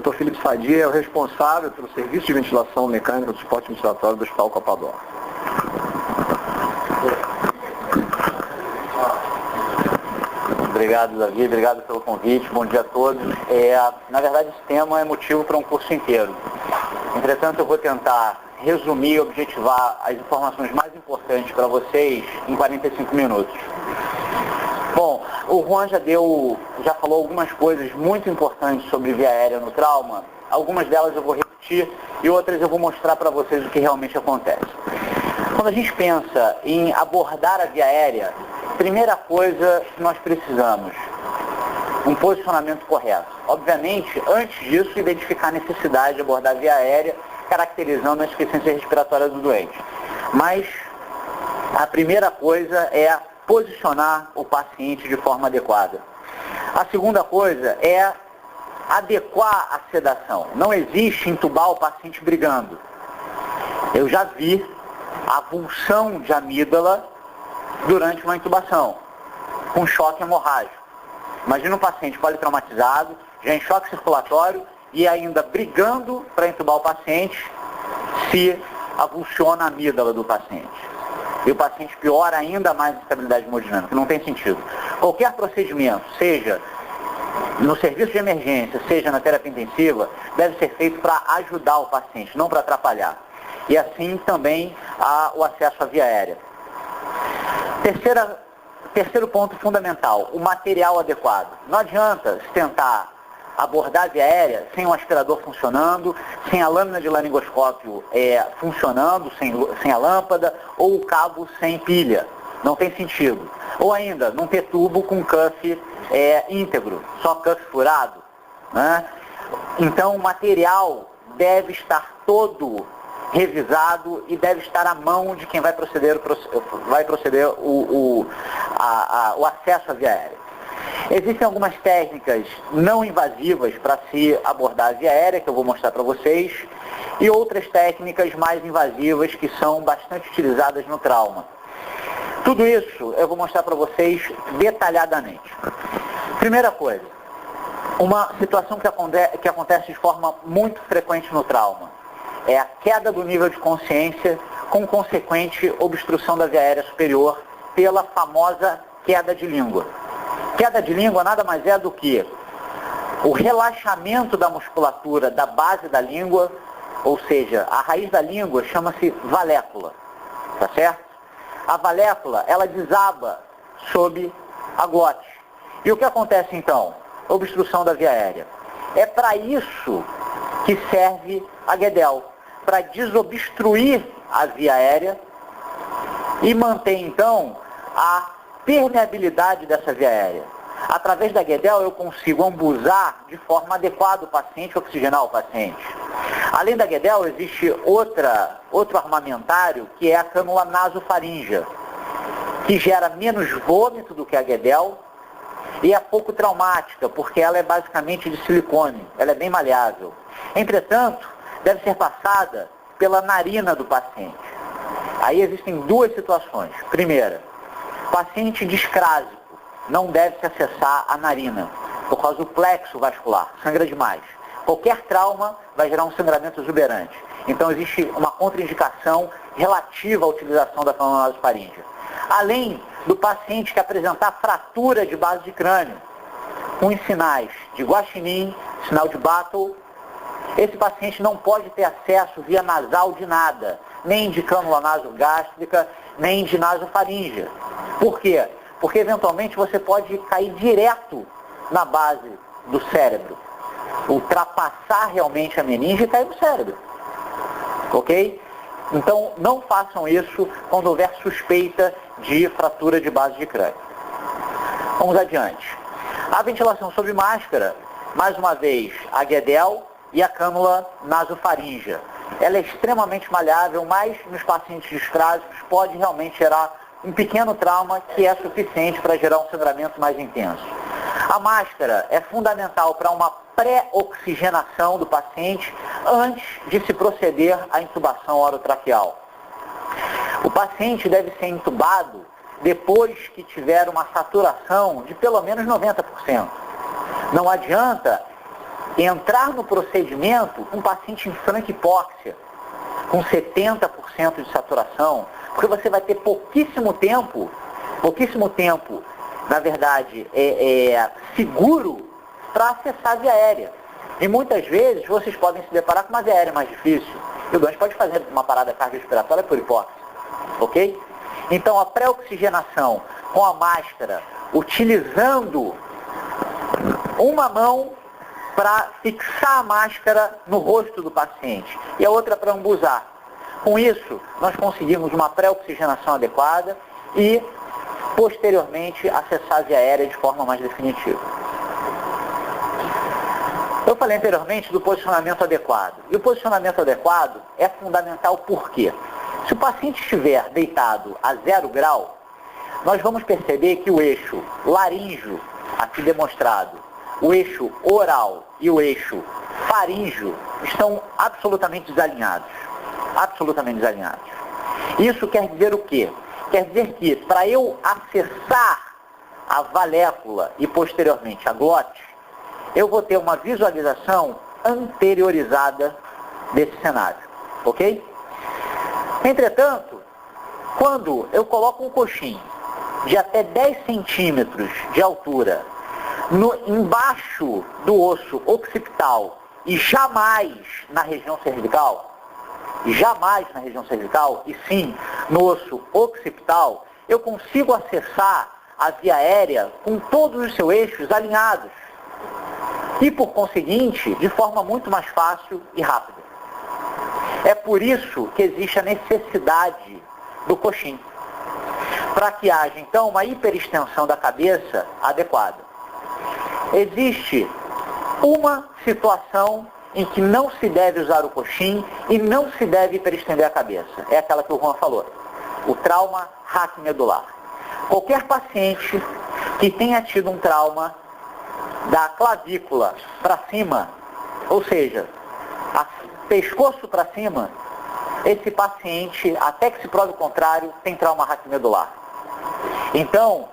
Dr. Felipe Sadia é o responsável pelo serviço de ventilação mecânica do suporte ventilatório do Hospital Copador. Obrigado, Davi. Obrigado pelo convite. Bom dia a todos. Na verdade, esse tema é motivo para um curso inteiro. Entretanto, eu vou tentar resumir e objetivar as informações mais importantes para vocês em 45 minutos. Bom, o Juan já falou algumas coisas muito importantes sobre via aérea no trauma. Algumas delas eu vou repetir e outras eu vou mostrar para vocês o que realmente acontece. Quando a gente pensa em abordar a via aérea, primeira coisa que nós precisamos, um posicionamento correto. Obviamente, antes disso, identificar a necessidade de abordar a via aérea, caracterizando a insuficiência respiratória do doente. Mas a primeira coisa é posicionar o paciente de forma adequada. A segunda coisa é adequar a sedação. Não existe entubar o paciente brigando. Eu já vi avulsão de amígdala durante uma intubação, com choque hemorrágico. Imagina um paciente politraumatizado, já em choque circulatório e ainda brigando para entubar o paciente, se avulsiona a amígdala do paciente. E o paciente piora ainda mais a estabilidade hemodinâmica. Não tem sentido. Qualquer procedimento, seja no serviço de emergência, seja na terapia intensiva, deve ser feito para ajudar o paciente, não para atrapalhar. E assim também o acesso à via aérea. Terceiro ponto fundamental, o material adequado. Não adianta se tentar abordar a via aérea sem um aspirador funcionando, sem a lâmina de laringoscópio funcionando, sem a lâmpada, ou o cabo sem pilha. Não tem sentido. Ou ainda, não ter tubo com cuff íntegro, só cuff furado, né? Então, o material deve estar todo revisado e deve estar à mão de quem vai proceder o acesso à via aérea. Existem algumas técnicas não invasivas para se abordar a via aérea, que eu vou mostrar para vocês, e outras técnicas mais invasivas que são bastante utilizadas no trauma. Tudo isso eu vou mostrar para vocês detalhadamente. Primeira coisa, uma situação que acontece de forma muito frequente no trauma é a queda do nível de consciência com consequente obstrução da via aérea superior pela famosa queda de língua. Queda de língua nada mais é do que o relaxamento da musculatura da base da língua, ou seja, a raiz da língua chama-se valécula, tá certo? A valécula, ela desaba sob a glote. E o que acontece então? Obstrução da via aérea. É para isso que serve a Guedel, para desobstruir a via aérea e manter então a permeabilidade dessa via aérea. Através da Guedel eu consigo ambusar de forma adequada o paciente, oxigenar o paciente. Além da Guedel existe outro armamentário que é a cânula nasofaríngea, que gera menos vômito do que a Guedel e é pouco traumática, porque ela é basicamente de silicone, ela é bem maleável. Entretanto, deve ser passada pela narina do paciente. Aí existem duas situações. Primeira, paciente discrásico não deve se acessar a narina, por causa do plexo vascular, sangra demais. Qualquer trauma vai gerar um sangramento exuberante. Então existe uma contraindicação relativa à utilização da cânula nasofaríngea. Além do paciente que apresentar fratura de base de crânio, com os sinais de guaxinim, sinal de Battle, esse paciente não pode ter acesso via nasal de nada, nem de cânula nasogástrica, nem de nasofaríngea. Por quê? Porque eventualmente você pode cair direto na base do cérebro, ultrapassar realmente a meninge e cair no cérebro. Ok? Então não façam isso quando houver suspeita de fratura de base de crânio. Vamos adiante. A ventilação sob máscara, mais uma vez, a Guedel e a cânula nasofaríngea. Ela é extremamente maleável, mas nos pacientes discrásicos pode realmente gerar um pequeno trauma que é suficiente para gerar um sangramento mais intenso. A máscara é fundamental para uma pré-oxigenação do paciente antes de se proceder à intubação orotraqueal. O paciente deve ser intubado depois que tiver uma saturação de pelo menos 90%. Não adianta entrar no procedimento um paciente em franca hipóxia, com 70% de saturação, porque você vai ter pouquíssimo tempo, na verdade, seguro para acessar a via aérea. E muitas vezes vocês podem se deparar com uma via aérea mais difícil. E o doente pode fazer uma parada cardiorrespiratória por hipóxia, ok? Então a pré-oxigenação com a máscara, utilizando uma mão para fixar a máscara no rosto do paciente e a outra para ambusar. Com isso, nós conseguimos uma pré-oxigenação adequada e, posteriormente, acessar a via aérea de forma mais definitiva. Eu falei anteriormente do posicionamento adequado. E o posicionamento adequado é fundamental por quê? Se o paciente estiver deitado a 0 grau, nós vamos perceber que o eixo laríngeo, aqui demonstrado, o eixo oral e o eixo faríngeo estão absolutamente desalinhados. Absolutamente desalinhados. Isso quer dizer o quê? Quer dizer que para eu acessar a valécula e posteriormente a glote, eu vou ter uma visualização anteriorizada desse cenário, ok? Entretanto, quando eu coloco um coxim de até 10 centímetros de altura embaixo do osso occipital e jamais na região cervical, e sim no osso occipital, eu consigo acessar a via aérea com todos os seus eixos alinhados e, por conseguinte, de forma muito mais fácil e rápida. É por isso que existe a necessidade do coxim, para que haja, então, uma hiperextensão da cabeça adequada. Existe uma situação em que não se deve usar o coxim e não se deve hiperestender a cabeça. É aquela que o Juan falou, o trauma raquimedular. Qualquer paciente que tenha tido um trauma da clavícula para cima, ou seja, pescoço para cima, esse paciente, até que se prove o contrário, tem trauma raquimedular. Então,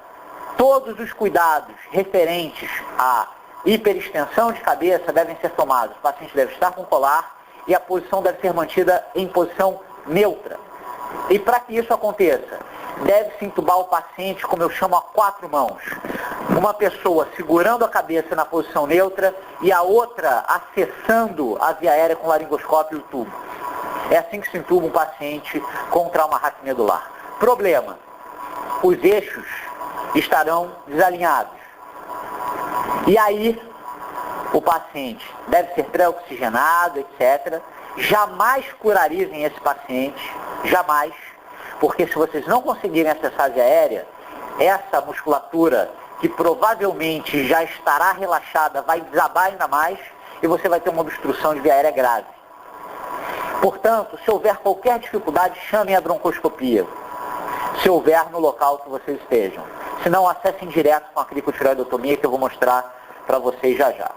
todos os cuidados referentes à hiperextensão de cabeça devem ser tomados. O paciente deve estar com colar e a posição deve ser mantida em posição neutra. E para que isso aconteça, deve-se entubar o paciente, como eu chamo, a 4 mãos. Uma pessoa segurando a cabeça na posição neutra e a outra acessando a via aérea com o laringoscópio e o tubo. É assim que se entuba um paciente com trauma raquimedular. Problema: os eixos estarão desalinhados. E aí, o paciente deve ser pré-oxigenado, etc. Jamais curarizem esse paciente, jamais, porque se vocês não conseguirem acessar a via aérea, essa musculatura, que provavelmente já estará relaxada, vai desabar ainda mais e você vai ter uma obstrução de via aérea grave. Portanto, se houver qualquer dificuldade, chamem a broncoscopia, se houver no local que vocês estejam. Se não, acessem direto com a cricotireoidotomia, que eu vou mostrar para vocês já já.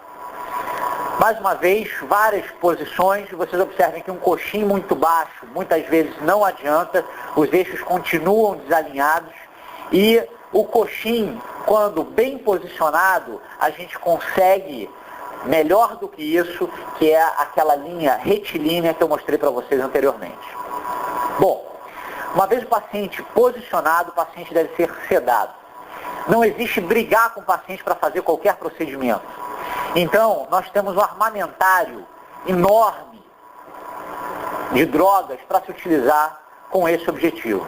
Mais uma vez, várias posições, vocês observem que um coxim muito baixo, muitas vezes não adianta, os eixos continuam desalinhados e o coxim, quando bem posicionado, a gente consegue melhor do que isso, que é aquela linha retilínea que eu mostrei para vocês anteriormente. Bom, uma vez o paciente posicionado, o paciente deve ser sedado. Não existe brigar com o paciente para fazer qualquer procedimento. Então, nós temos um armamentário enorme de drogas para se utilizar com esse objetivo.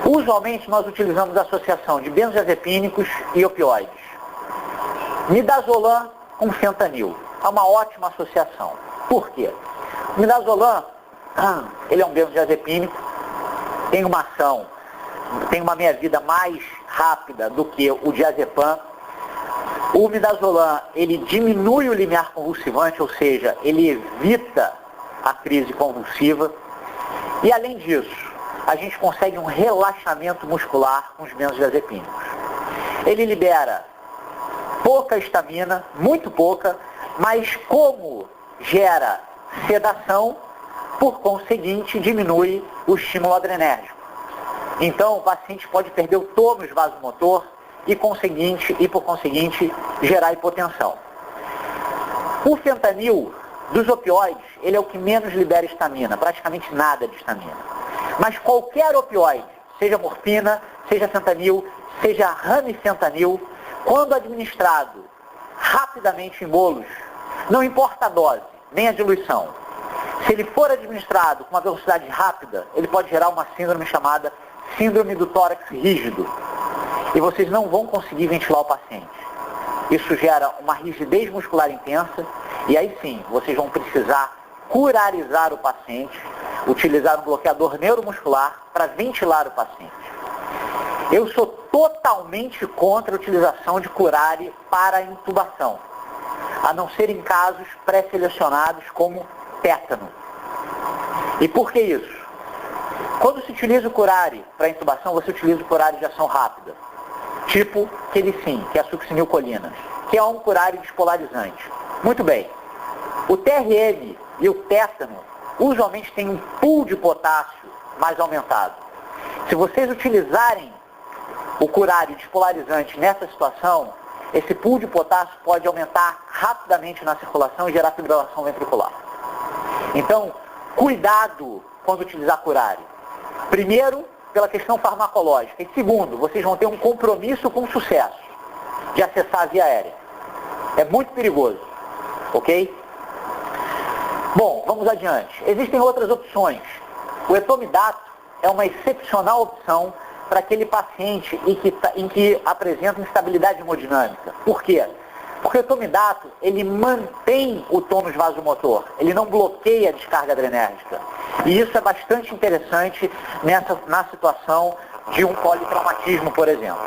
Usualmente, nós utilizamos a associação de benzodiazepínicos e opioides. Midazolam com fentanil. É uma ótima associação. Por quê? O midazolam, ele é um benzodiazepínico, tem uma ação, tem uma meia-vida mais rápida do que o diazepam. O midazolam, ele diminui o limiar convulsivante, ou seja, ele evita a crise convulsiva. E além disso, a gente consegue um relaxamento muscular com os benzodiazepínicos. Ele libera pouca estamina, muito pouca, mas como gera sedação, por conseguinte, diminui o estímulo adrenérgico. Então, o paciente pode perder o tônus vasomotor e, por conseguinte, gerar hipotensão. O fentanil, dos opioides, ele é o que menos libera histamina, praticamente nada de histamina. Mas qualquer opioide, seja morfina, seja fentanil, seja ramifentanil, quando administrado rapidamente em bolos, não importa a dose, nem a diluição. Se ele for administrado com uma velocidade rápida, ele pode gerar uma síndrome chamada síndrome do tórax rígido. E vocês não vão conseguir ventilar o paciente. Isso gera uma rigidez muscular intensa, e aí sim, vocês vão precisar curarizar o paciente, utilizar um bloqueador neuromuscular para ventilar o paciente. Eu sou totalmente contra a utilização de curare para intubação, a não ser em casos pré-selecionados como tétano. E por que isso? Quando se utiliza o curare para intubação, você utiliza o curare de ação rápida, tipo Kelicin, que é a succinilcolina, que é um curare despolarizante. Muito bem. O TRM e o tétano usualmente têm um pool de potássio mais aumentado. Se vocês utilizarem o curare despolarizante nessa situação, esse pool de potássio pode aumentar rapidamente na circulação e gerar fibrilação ventricular. Então, cuidado quando utilizar curare. Primeiro, pela questão farmacológica. E segundo, vocês vão ter um compromisso com o sucesso de acessar a via aérea. É muito perigoso, ok? Bom, vamos adiante. Existem outras opções. O etomidato é uma excepcional opção para aquele paciente em que apresenta instabilidade hemodinâmica. Por quê? Porque o etomidato, ele mantém o tônus vasomotor, ele não bloqueia a descarga adrenérgica. E isso é bastante interessante na situação de um politraumatismo, por exemplo.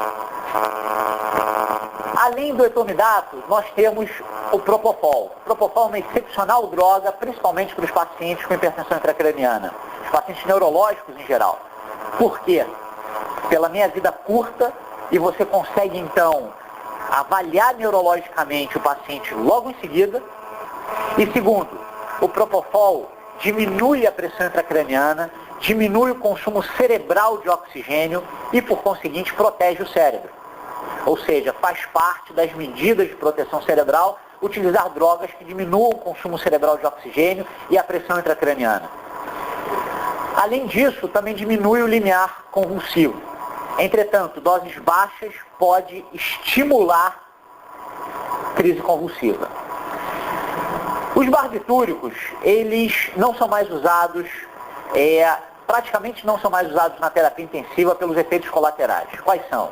Além do etomidato, nós temos o propofol. O propofol é uma excepcional droga, principalmente para os pacientes com hipertensão intracraniana, os pacientes neurológicos em geral. Por quê? Pela meia vida curta, e você consegue então avaliar neurologicamente o paciente logo em seguida. E segundo, o propofol diminui a pressão intracraniana, diminui o consumo cerebral de oxigênio e, por conseguinte, protege o cérebro. Ou seja, faz parte das medidas de proteção cerebral utilizar drogas que diminuam o consumo cerebral de oxigênio e a pressão intracraniana. Além disso, também diminui o limiar convulsivo. Entretanto, doses baixas pode estimular crise convulsiva. Os barbitúricos, eles não são mais usados, praticamente não são mais usados na terapia intensiva pelos efeitos colaterais. Quais são?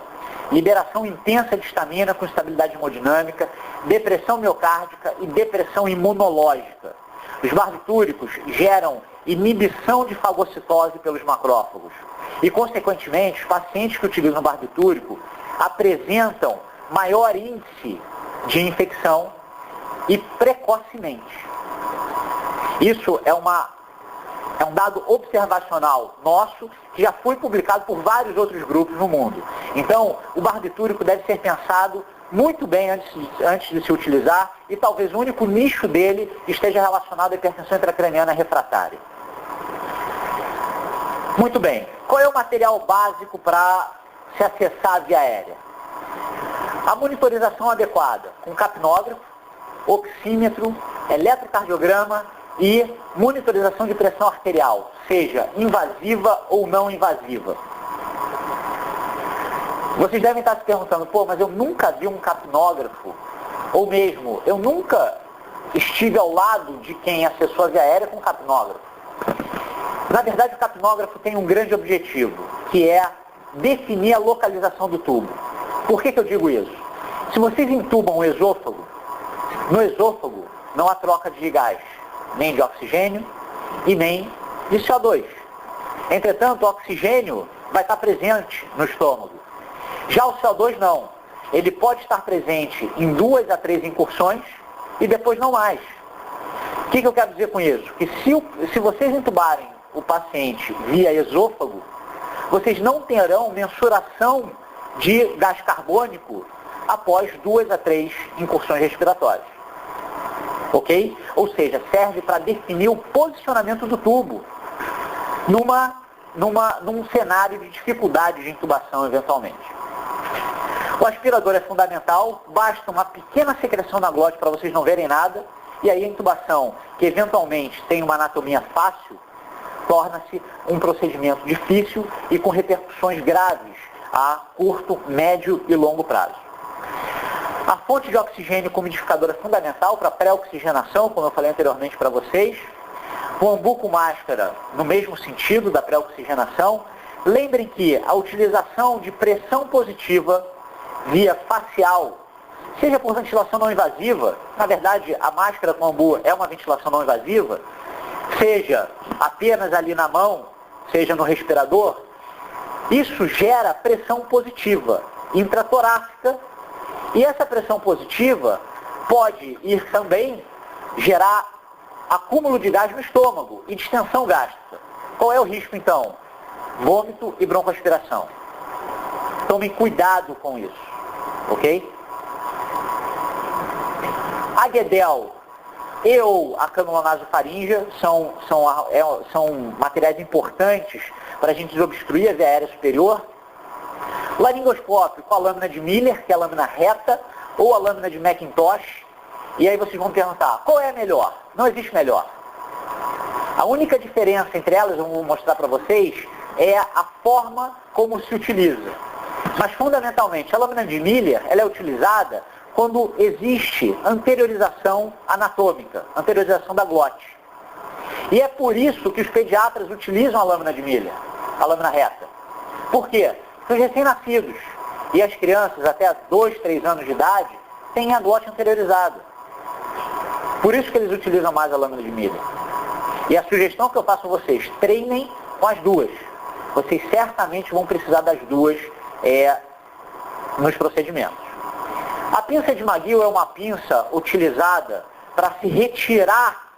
Liberação intensa de histamina com estabilidade hemodinâmica, depressão miocárdica e depressão imunológica. Os barbitúricos geram inibição de fagocitose pelos macrófagos. E, consequentemente, os pacientes que utilizam barbitúrico apresentam maior índice de infecção e precocemente. Isso é um dado observacional nosso que já foi publicado por vários outros grupos no mundo. Então, o barbitúrico deve ser pensado muito bem antes de se utilizar e talvez o único nicho dele esteja relacionado à hipertensão intracraniana refratária. Muito bem. Qual é o material básico para se acessar a via aérea? A monitorização adequada, com capnógrafo, oxímetro, eletrocardiograma e monitorização de pressão arterial, seja invasiva ou não invasiva. Vocês devem estar se perguntando, mas eu nunca vi um capnógrafo, ou mesmo, eu nunca estive ao lado de quem acessou a via aérea com capnógrafo. Na verdade, o capnógrafo tem um grande objetivo, que é definir a localização do tubo. Por que eu digo isso? Se vocês entubam o esôfago, no esôfago não há troca de gás, nem de oxigênio e nem de CO2. Entretanto, o oxigênio vai estar presente no estômago. Já o CO2 não. Ele pode estar presente em 2 a 3 incursões e depois não mais. O que eu quero dizer com isso? Que se vocês entubarem o paciente via esôfago, vocês não terão mensuração de gás carbônico após 2 a 3 incursões respiratórias. Ok? Ou seja, serve para definir o posicionamento do tubo num cenário de dificuldade de intubação eventualmente. O aspirador é fundamental, basta uma pequena secreção na glote para vocês não verem nada, e aí a intubação, que eventualmente tem uma anatomia fácil, torna-se um procedimento difícil e com repercussões graves a curto, médio e longo prazo. A fonte de oxigênio como modificadora fundamental para a pré-oxigenação, como eu falei anteriormente para vocês. O ambu com máscara no mesmo sentido da pré-oxigenação. Lembrem que a utilização de pressão positiva via facial, seja por ventilação não invasiva, na verdade a máscara com ambu é uma ventilação não invasiva, seja apenas ali na mão, seja no respirador, isso gera pressão positiva intratorácica, e essa pressão positiva pode ir também gerar acúmulo de gás no estômago e distensão gástrica. Qual é o risco então? Vômito e broncoaspiração. Tomem cuidado com isso, ok? A Guedel e ou a cânula nasofaríngea são materiais importantes para a gente desobstruir a via aérea superior. Laringoscópio com a lâmina de Miller, que é a lâmina reta, ou a lâmina de Macintosh. E aí vocês vão perguntar, qual é a melhor? Não existe melhor. A única diferença entre elas, eu vou mostrar para vocês, é a forma como se utiliza. Mas fundamentalmente, a lâmina de Miller, ela é utilizada quando existe anteriorização anatômica, anteriorização da glote. E é por isso que os pediatras utilizam a lâmina de Miller, a lâmina reta. Por quê? Porque os recém-nascidos e as crianças até 2, 3 anos de idade têm a glote anteriorizada. Por isso que eles utilizam mais a lâmina de Miller. E a sugestão que eu faço a vocês, treinem com as duas. Vocês certamente vão precisar das duas nos procedimentos. A pinça de McGill é uma pinça utilizada para se retirar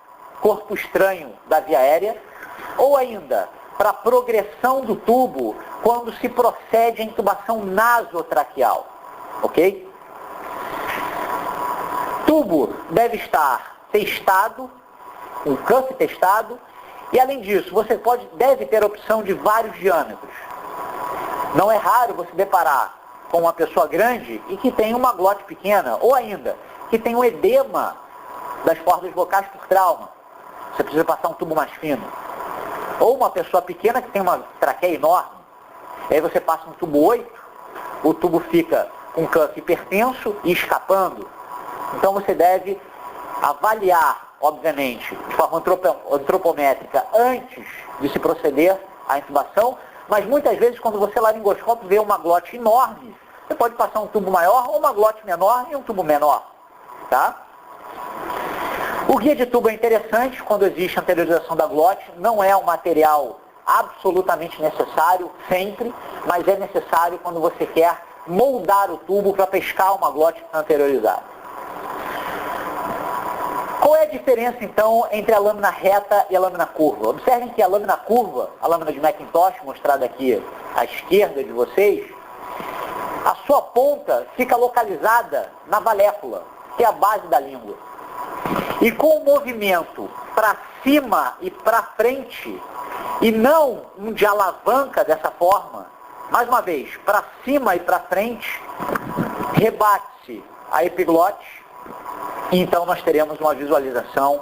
corpo estranho da via aérea, ou ainda para a progressão do tubo quando se procede à intubação nasotraqueal, ok? Tubo deve estar testado, um cuff testado, e além disso, você deve ter a opção de vários diâmetros. Não é raro você deparar com uma pessoa grande e que tem uma glote pequena, ou ainda, que tem um edema das cordas vocais por trauma. Você precisa passar um tubo mais fino. Ou uma pessoa pequena que tem uma traqueia enorme. E aí você passa um tubo 8, o tubo fica com cuff hipertenso e escapando. Então você deve avaliar, obviamente, de forma antropométrica antes de se proceder à intubação, mas muitas vezes quando você laringoscópio vê uma glote enorme, você pode passar um tubo maior ou uma glote menor e um tubo menor, tá? O guia de tubo é interessante quando existe anteriorização da glote, não é um material absolutamente necessário sempre, mas é necessário quando você quer moldar o tubo para pescar uma glote anteriorizada. Qual é a diferença, então, entre a lâmina reta e a lâmina curva? Observem que a lâmina curva, a lâmina de Macintosh, mostrada aqui à esquerda de vocês, a sua ponta fica localizada na valécula, que é a base da língua. E com o movimento para cima e para frente, e não um de alavanca dessa forma, mais uma vez, para cima e para frente, rebate-se a epiglote, e então nós teremos uma visualização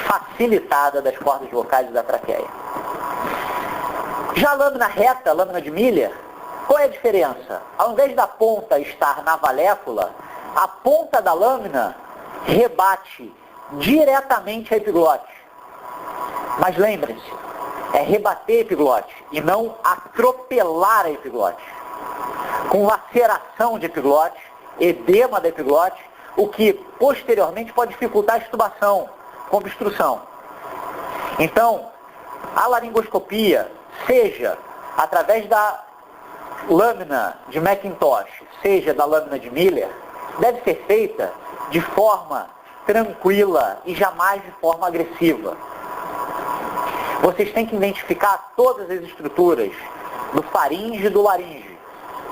facilitada das cordas vocais e da traqueia. Já a lâmina reta, a lâmina de Miller, qual é a diferença? Ao invés da ponta estar na valécula, a ponta da lâmina rebate diretamente a epiglote. Mas lembrem-se, é rebater a epiglote e não atropelar a epiglote. Com laceração de epiglote, edema da epiglote, o que posteriormente pode dificultar a extubação, com obstrução. Então, a laringoscopia, seja através da lâmina de Macintosh, seja da lâmina de Miller, deve ser feita de forma tranquila e jamais de forma agressiva. Vocês têm que identificar todas as estruturas do faringe e do laringe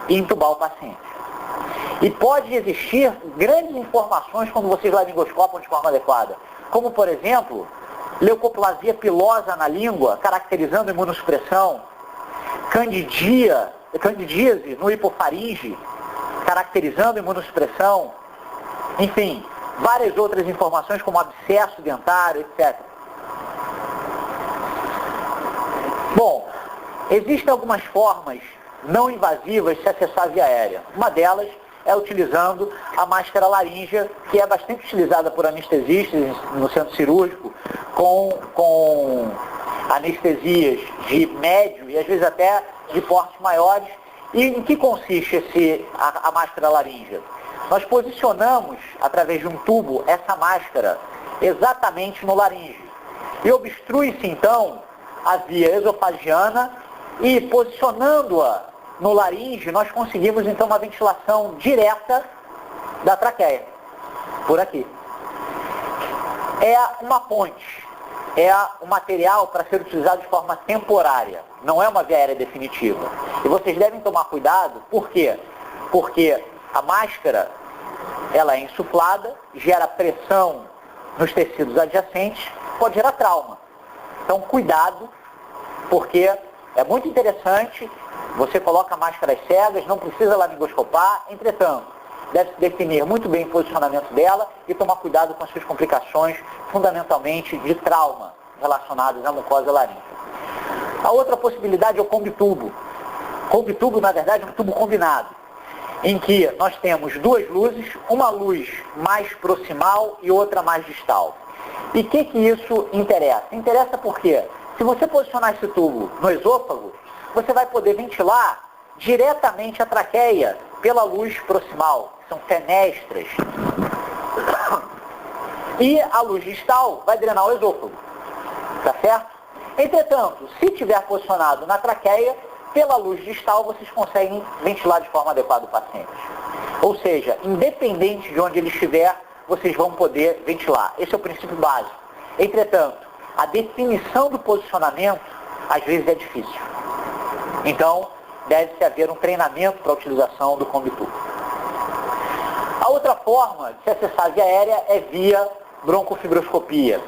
e intubar o paciente. E pode existir grandes informações quando vocês laringoscopam de forma adequada, como, por exemplo, leucoplasia pilosa na língua, caracterizando imunossupressão, candidíase no hipofaringe, caracterizando imunossupressão, enfim, várias outras informações como abscesso dentário, etc. Bom, existem algumas formas não invasivas de se acessar a via aérea. Uma delas é utilizando a máscara laríngea, que é bastante utilizada por anestesistas no centro cirúrgico, com anestesias de médio e às vezes até de portes maiores. E em que consiste a máscara laríngea? Nós posicionamos, através de um tubo, essa máscara exatamente no laríngeo. E obstrui-se, então, a via esofagiana e, posicionando-a no laríngeo, nós conseguimos, então, uma ventilação direta da traqueia, por aqui. É uma ponte, é um material para ser utilizado de forma temporária, não é uma via aérea definitiva. E vocês devem tomar cuidado, por quê? Porque a máscara, ela é insuflada, gera pressão nos tecidos adjacentes, pode gerar trauma. Então, cuidado, porque é muito interessante, você coloca máscaras cegas, não precisa laringoscopar, entretanto, deve-se definir muito bem o posicionamento dela e tomar cuidado com as suas complicações, fundamentalmente de trauma, relacionadas à mucosa laríngea. A outra possibilidade é o combitubo. Combitubo, na verdade, é um tubo combinado, em que nós temos duas luzes, uma luz mais proximal e outra mais distal. E o que isso interessa? Interessa porque, se você posicionar esse tubo no esôfago, você vai poder ventilar diretamente a traqueia pela luz proximal, que são fenestras. E a luz distal vai drenar o esôfago, tá certo? Entretanto, se tiver posicionado na traqueia, pela luz distal vocês conseguem ventilar de forma adequada o paciente. Ou seja, independente de onde ele estiver, vocês vão poder ventilar. Esse é o princípio básico. Entretanto, a definição do posicionamento, às vezes, é difícil. Então, deve-se haver um treinamento para a utilização do combitubo. A outra forma de se acessar a via aérea é via broncofibroscopia.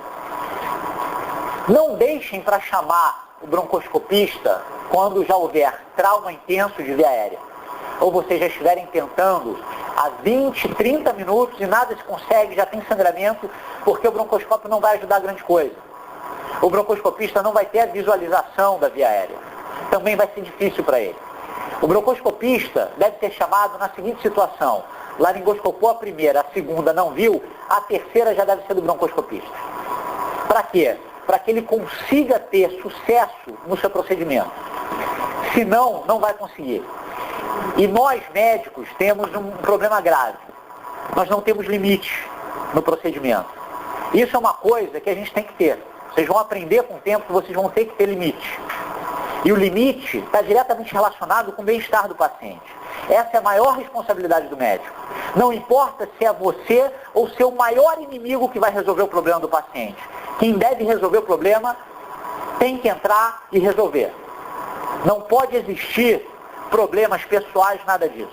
Não deixem para chamar o broncoscopista quando já houver trauma intenso de via aérea. Ou vocês já estiverem tentando há 20, 30 minutos e nada se consegue, já tem sangramento, porque o broncoscópio não vai ajudar grande coisa. O broncoscopista não vai ter a visualização da via aérea. Também vai ser difícil para ele. O broncoscopista deve ser chamado na seguinte situação: laringoscopou a primeira, a segunda não viu, a terceira já deve ser do broncoscopista. Para quê? Para que ele consiga ter sucesso no seu procedimento. Senão, não vai conseguir. E nós, médicos, temos um problema grave. Nós não temos limite no procedimento. Isso é uma coisa que a gente tem que ter. Vocês vão aprender com o tempo que vocês vão ter que ter limite. E o limite está diretamente relacionado com o bem-estar do paciente. Essa é a maior responsabilidade do médico. Não importa se é você ou seu maior inimigo que vai resolver o problema do paciente. Quem deve resolver o problema tem que entrar e resolver. Não pode existir problemas pessoais, nada disso.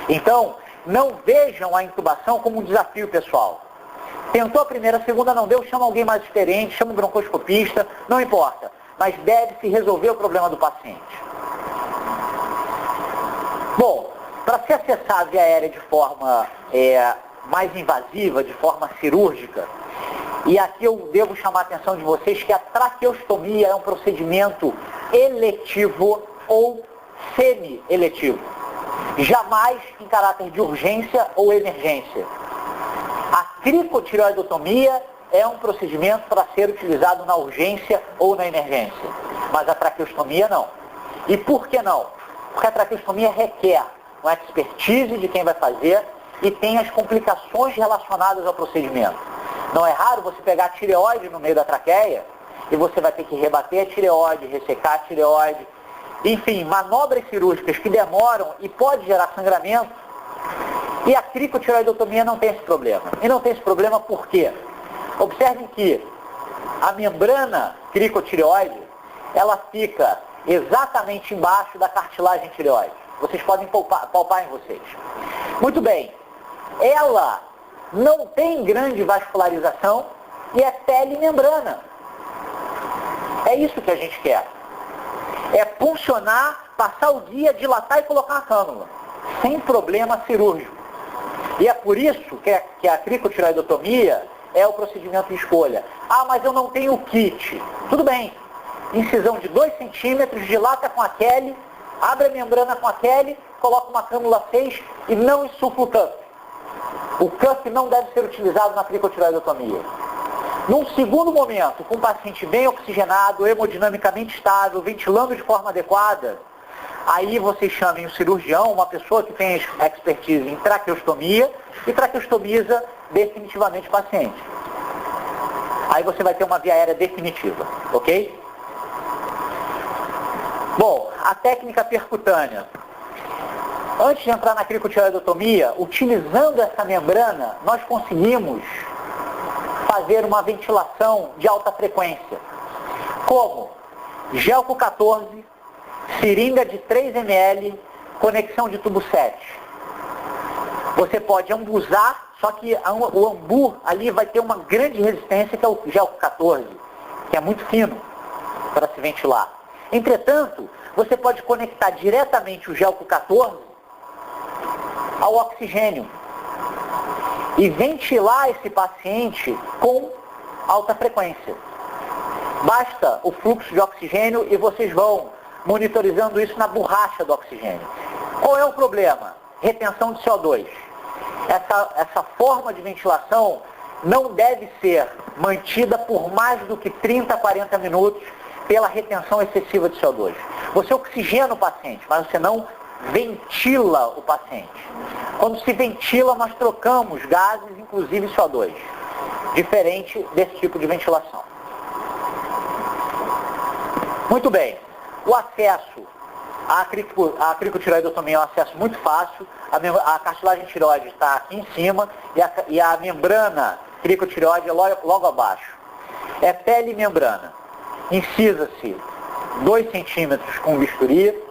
Então, não vejam a intubação como um desafio pessoal. Tentou a primeira, a segunda não deu, chama alguém mais experiente, chama um broncoscopista, não importa. Mas deve-se resolver o problema do paciente. Bom, para se acessar a via aérea de forma mais invasiva, de forma cirúrgica, e aqui eu devo chamar a atenção de vocês que a traqueostomia é um procedimento eletivo ou semi-eletivo. Jamais em caráter de urgência ou emergência. A cricotireoidotomia é um procedimento para ser utilizado na urgência ou na emergência. Mas a traqueostomia não. E por que não? Porque a traqueostomia requer uma expertise de quem vai fazer e tem as complicações relacionadas ao procedimento. Não é raro você pegar a tireoide no meio da traqueia e você vai ter que rebater a tireoide, ressecar a tireoide. Enfim, manobras cirúrgicas que demoram e pode gerar sangramento. E a cricotireoidotomia não tem esse problema. E não tem esse problema por quê? Observem que a membrana cricotireoide, ela fica exatamente embaixo da cartilagem tireoide. Vocês podem palpar em vocês. Muito bem. Ela não tem grande vascularização e é pele-membrana. É isso que a gente quer. É funcionar, passar o dia, dilatar e colocar a cânula. Sem problema cirúrgico. E é por isso que a cricotireoidotomia é o procedimento de escolha. Ah, mas eu não tenho kit. Tudo bem. Incisão de 2 centímetros, dilata com a Kelly, abre a membrana com a Kelly, coloca uma cânula 6 e não insufla o cuff. O cuff não deve ser utilizado na cricotireoidotomia. Num segundo momento, com o paciente bem oxigenado, hemodinamicamente estável, ventilando de forma adequada, aí vocês chamem o cirurgião, uma pessoa que tem expertise em traqueostomia e traqueostomiza definitivamente o paciente. Aí você vai ter uma via aérea definitiva, ok? Bom, a técnica percutânea. Antes de entrar na cricotireoidotomia, utilizando essa membrana, nós conseguimos fazer uma ventilação de alta frequência. Como? Gelco 14, seringa de 3 ml, conexão de tubo 7. Você pode ambusar, só que o ambu ali vai ter uma grande resistência, que é o gelco 14, que é muito fino para se ventilar. Entretanto, você pode conectar diretamente o gelco 14 ao oxigênio e ventilar esse paciente com alta frequência. Basta o fluxo de oxigênio e vocês vão monitorizando isso na borracha do oxigênio. Qual é o problema? Retenção de CO2. Essa forma de ventilação não deve ser mantida por mais do que 30 a 40 minutos pela retenção excessiva de CO2. Você oxigena o paciente, mas você não ventila o paciente. Quando se ventila, nós trocamos gases, inclusive CO2, diferente desse tipo de ventilação. Muito bem, o acesso à cricotireoidotomia é um acesso muito fácil, a cartilagem tireoide está aqui em cima e a membrana cricotireoide é logo abaixo. É pele e membrana. Incisa-se 2 centímetros com bisturi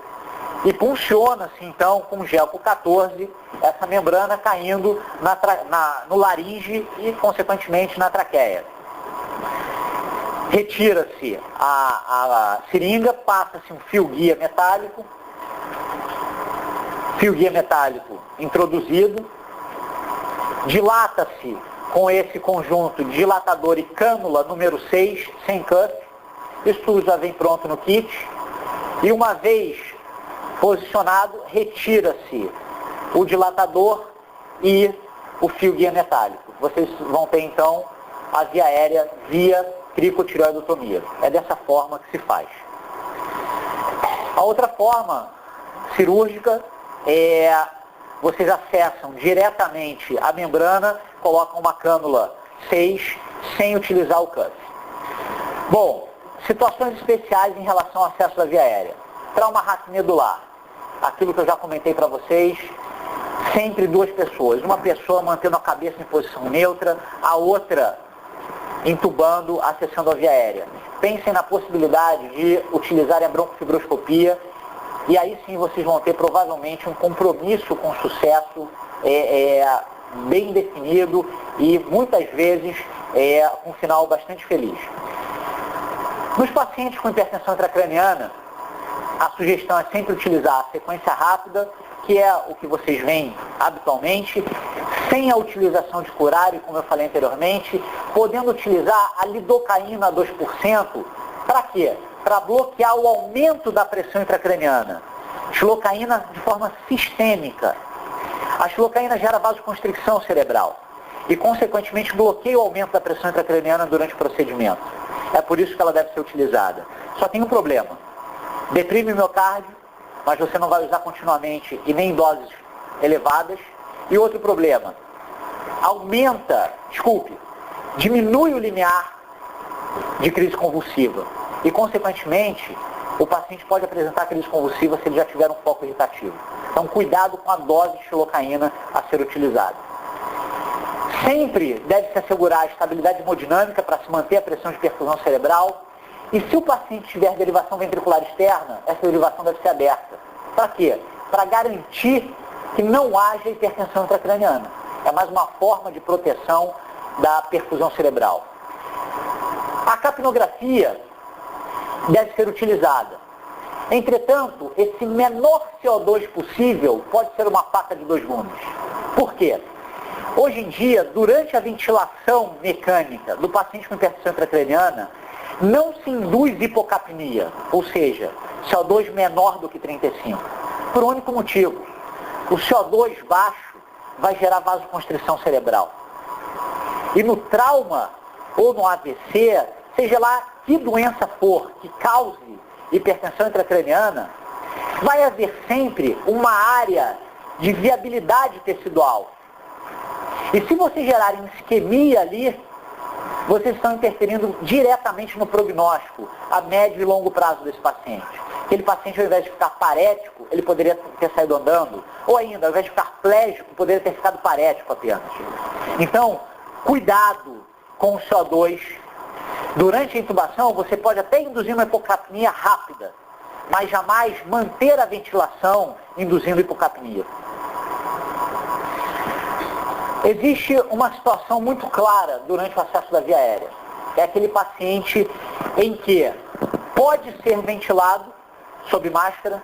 e funciona-se então com gelco 14, essa membrana caindo no laringe e consequentemente na traqueia. Retira-se a seringa, passa-se um fio guia metálico introduzido, dilata-se com esse conjunto de dilatador e cânula número 6, sem cuff. Isso já vem pronto no kit. E uma vez posicionado, retira-se o dilatador e o fio guia metálico. Vocês vão ter então a via aérea via cricotireoidotomia. É dessa forma que se faz. A outra forma cirúrgica é vocês acessam diretamente a membrana, colocam uma cânula 6 sem utilizar o cuff. Bom, situações especiais em relação ao acesso da via aérea. Trauma raquimedular. Aquilo que eu já comentei para vocês, sempre 2 pessoas. Uma pessoa mantendo a cabeça em posição neutra, a outra intubando, acessando a via aérea. Pensem na possibilidade de utilizarem a broncofibroscopia e aí sim vocês vão ter provavelmente um compromisso com sucesso bem definido e muitas vezes um final bastante feliz. Nos pacientes com hipertensão intracraniana, a sugestão é sempre utilizar a sequência rápida, que é o que vocês veem habitualmente, sem a utilização de curário, como eu falei anteriormente, podendo utilizar a lidocaína 2%, para quê? Para bloquear o aumento da pressão intracraniana. Xilocaína de forma sistêmica. A xilocaína gera vasoconstricção cerebral e, consequentemente, bloqueia o aumento da pressão intracraniana durante o procedimento. É por isso que ela deve ser utilizada. Só tem um problema. Deprime o miocárdio, mas você não vai usar continuamente e nem em doses elevadas. E outro problema, diminui o limiar de crise convulsiva. E, consequentemente, o paciente pode apresentar crise convulsiva se ele já tiver um foco irritativo. Então, cuidado com a dose de xilocaína a ser utilizada. Sempre deve-se assegurar a estabilidade hemodinâmica para se manter a pressão de perfusão cerebral. E se o paciente tiver derivação ventricular externa, essa derivação deve ser aberta. Para quê? Para garantir que não haja hipertensão intracraniana. É mais uma forma de proteção da perfusão cerebral. A capnografia deve ser utilizada. Entretanto, esse menor CO2 possível pode ser uma faca de 2 gumes. Por quê? Hoje em dia, durante a ventilação mecânica do paciente com hipertensão intracraniana, não se induz hipocapnia, ou seja, CO2 menor do que 35, por um único motivo. O CO2 baixo vai gerar vasoconstrição cerebral. E no trauma ou no AVC, seja lá que doença for que cause hipertensão intracraniana, vai haver sempre uma área de viabilidade tecidual. E se vocês gerarem isquemia ali, vocês estão interferindo diretamente no prognóstico, a médio e longo prazo desse paciente. Aquele paciente, ao invés de ficar parético, ele poderia ter saído andando, ou ainda, ao invés de ficar plégico, poderia ter ficado parético apenas. Então, cuidado com o CO2. Durante a intubação, você pode até induzir uma hipocapnia rápida, mas jamais manter a ventilação induzindo hipocapnia. Existe uma situação muito clara durante o acesso da via aérea. É aquele paciente em que pode ser ventilado sob máscara,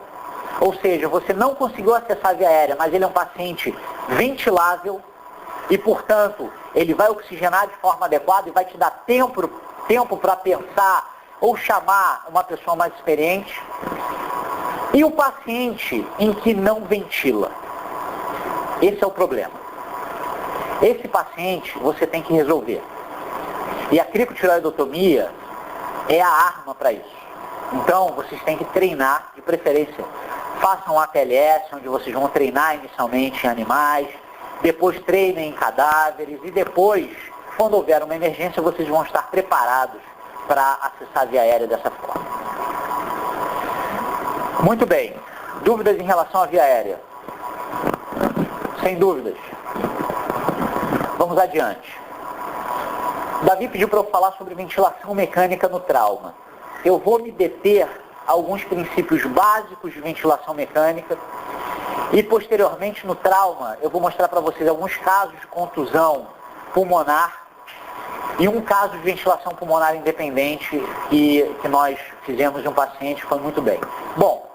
ou seja, você não conseguiu acessar a via aérea, mas ele é um paciente ventilável e, portanto, ele vai oxigenar de forma adequada e vai te dar tempo para pensar ou chamar uma pessoa mais experiente. E o paciente em que não ventila. Esse é o problema. Esse paciente você tem que resolver. E a cricotireoidotomia é a arma para isso. Então, vocês têm que treinar, de preferência, façam um ATLS, onde vocês vão treinar inicialmente em animais, depois treinem em cadáveres, e depois, quando houver uma emergência, vocês vão estar preparados para acessar a via aérea dessa forma. Muito bem. Dúvidas em relação à via aérea? Sem dúvidas. Vamos adiante. Davi pediu para eu falar sobre ventilação mecânica no trauma. Eu vou me deter a alguns princípios básicos de ventilação mecânica e, posteriormente, no trauma, eu vou mostrar para vocês alguns casos de contusão pulmonar e um caso de ventilação pulmonar independente que nós fizemos em um paciente, foi muito bem. Bom,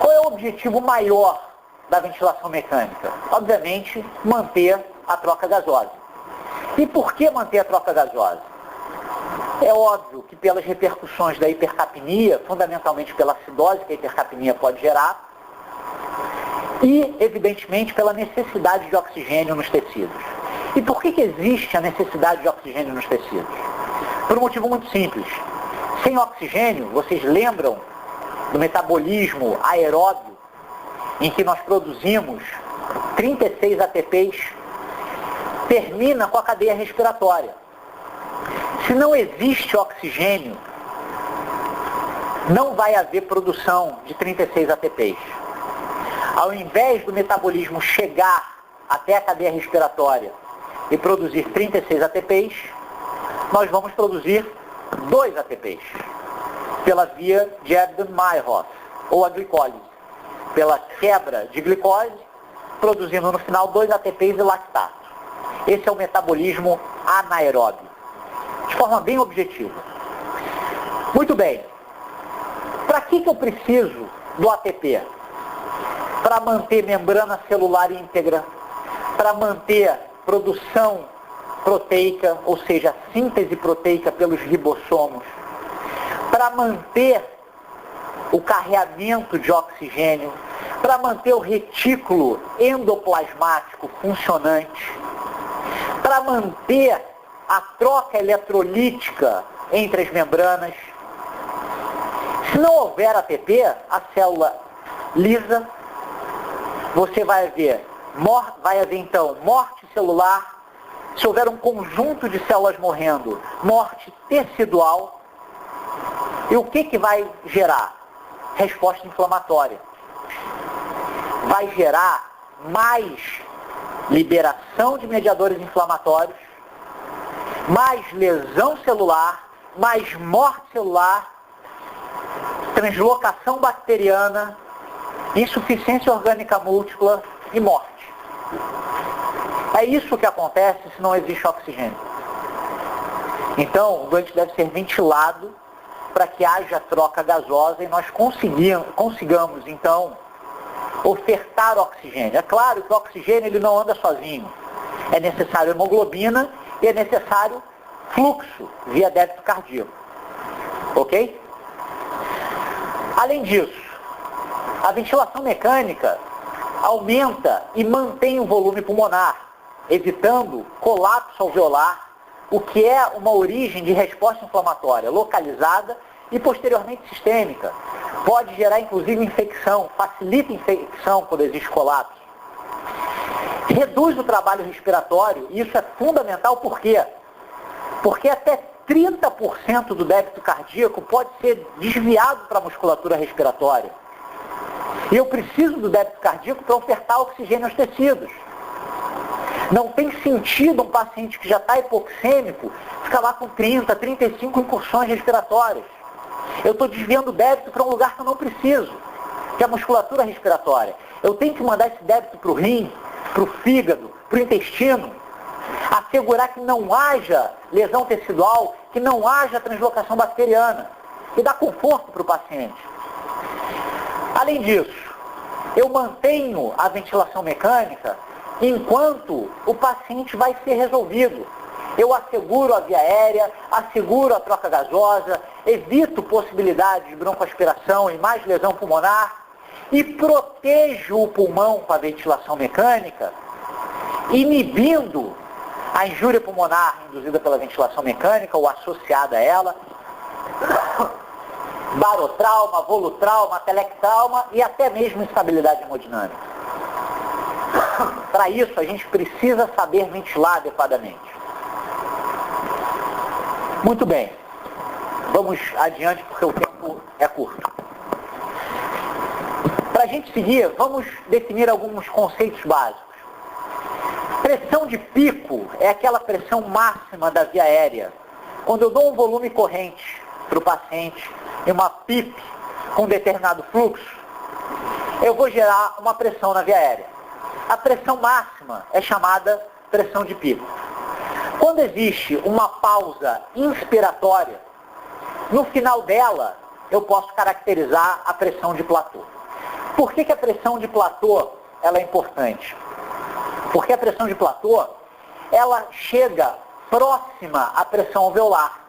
qual é o objetivo maior da ventilação mecânica? Obviamente, manter a troca gasosa. E por que manter a troca gasosa? É óbvio que pelas repercussões da hipercapnia, fundamentalmente pela acidose que a hipercapnia pode gerar, e, evidentemente, pela necessidade de oxigênio nos tecidos. E por que existe a necessidade de oxigênio nos tecidos? Por um motivo muito simples. Sem oxigênio, vocês lembram do metabolismo aeróbio, em que nós produzimos 36 ATPs, termina com a cadeia respiratória. Se não existe oxigênio, não vai haver produção de 36 ATPs. Ao invés do metabolismo chegar até a cadeia respiratória e produzir 36 ATPs, nós vamos produzir 2 ATPs, pela via de Erdmann-Meyerhof, ou a glicólise, pela quebra de glicose, produzindo no final 2 ATPs e lactato. Esse é o metabolismo anaeróbio, de forma bem objetiva. Muito bem. Para que eu preciso do ATP? Para manter membrana celular íntegra, para manter produção proteica, ou seja, síntese proteica pelos ribossomos, para manter o carreamento de oxigênio, para manter o retículo endoplasmático funcionante, para manter a troca eletrolítica entre as membranas. Se não houver ATP, a célula lisa, você vai haver então morte celular. Se houver um conjunto de células morrendo, morte tecidual. E o que vai gerar? Resposta inflamatória. Vai gerar mais liberação de mediadores inflamatórios, mais lesão celular, mais morte celular, translocação bacteriana, insuficiência orgânica múltipla e morte. É isso que acontece se não existe oxigênio. Então, o doente deve ser ventilado para que haja troca gasosa e nós consigamos, então, ofertar oxigênio. É claro que o oxigênio ele não anda sozinho. É necessário hemoglobina e é necessário fluxo via débito cardíaco. Ok? Além disso, a ventilação mecânica aumenta e mantém o volume pulmonar, evitando colapso alveolar, o que é uma origem de resposta inflamatória localizada e posteriormente sistêmica. Pode gerar inclusive infecção, facilita a infecção quando existe colapso. Reduz o trabalho respiratório, e isso é fundamental, por quê? Porque até 30% do débito cardíaco pode ser desviado para a musculatura respiratória. E eu preciso do débito cardíaco para ofertar oxigênio aos tecidos. Não tem sentido um paciente que já está hipoxêmico ficar lá com 30, 35 incursões respiratórias. Eu estou desviando o débito para um lugar que eu não preciso, que é a musculatura respiratória. Eu tenho que mandar esse débito para o rim, para o fígado, para o intestino, assegurar que não haja lesão tecidual, que não haja translocação bacteriana, e dar conforto para o paciente. Além disso, eu mantenho a ventilação mecânica enquanto o paciente vai ser resolvido. Eu asseguro a via aérea, asseguro a troca gasosa, evito possibilidade de broncoaspiração e mais lesão pulmonar e protejo o pulmão com a ventilação mecânica, inibindo a injúria pulmonar induzida pela ventilação mecânica ou associada a ela, barotrauma, volutrauma, telectrauma e até mesmo instabilidade hemodinâmica. Para isso, a gente precisa saber ventilar adequadamente. Muito bem. Vamos adiante porque o tempo é curto. Para a gente seguir, vamos definir alguns conceitos básicos. Pressão de pico é aquela pressão máxima da via aérea. Quando eu dou um volume corrente para o paciente e uma PIP com determinado fluxo, eu vou gerar uma pressão na via aérea. A pressão máxima é chamada pressão de pico. Quando existe uma pausa inspiratória, no final dela eu posso caracterizar a pressão de platô. Por que a pressão de platô ela é importante? Porque a pressão de platô ela chega próxima à pressão alveolar.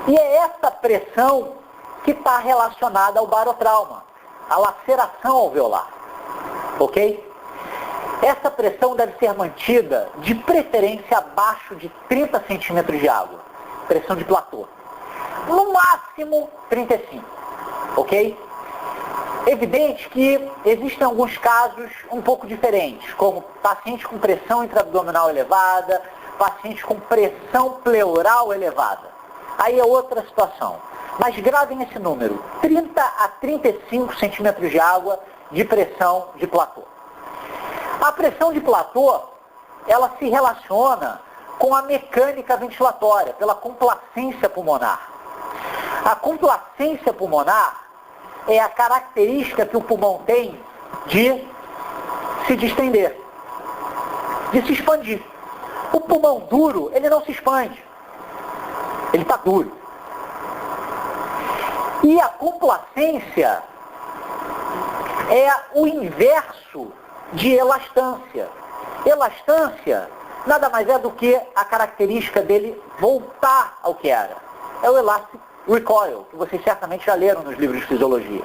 E é essa pressão que está relacionada ao barotrauma, à laceração alveolar. Ok? Essa pressão deve ser mantida, de preferência, abaixo de 30 centímetros de água. Pressão de platô. No máximo, 35. Ok? Evidente que existem alguns casos um pouco diferentes, como paciente com pressão intraabdominal elevada, paciente com pressão pleural elevada. Aí é outra situação. Mas gravem esse número, 30 a 35 centímetros de água de pressão de platô. A pressão de platô, ela se relaciona com a mecânica ventilatória, pela complacência pulmonar. A complacência pulmonar é a característica que o pulmão tem de se distender, de se expandir. O pulmão duro, ele não se expande. Ele está duro. E a complacência é o inverso de elastância. Elastância nada mais é do que a característica dele voltar ao que era. É o elastic recoil, que vocês certamente já leram nos livros de fisiologia.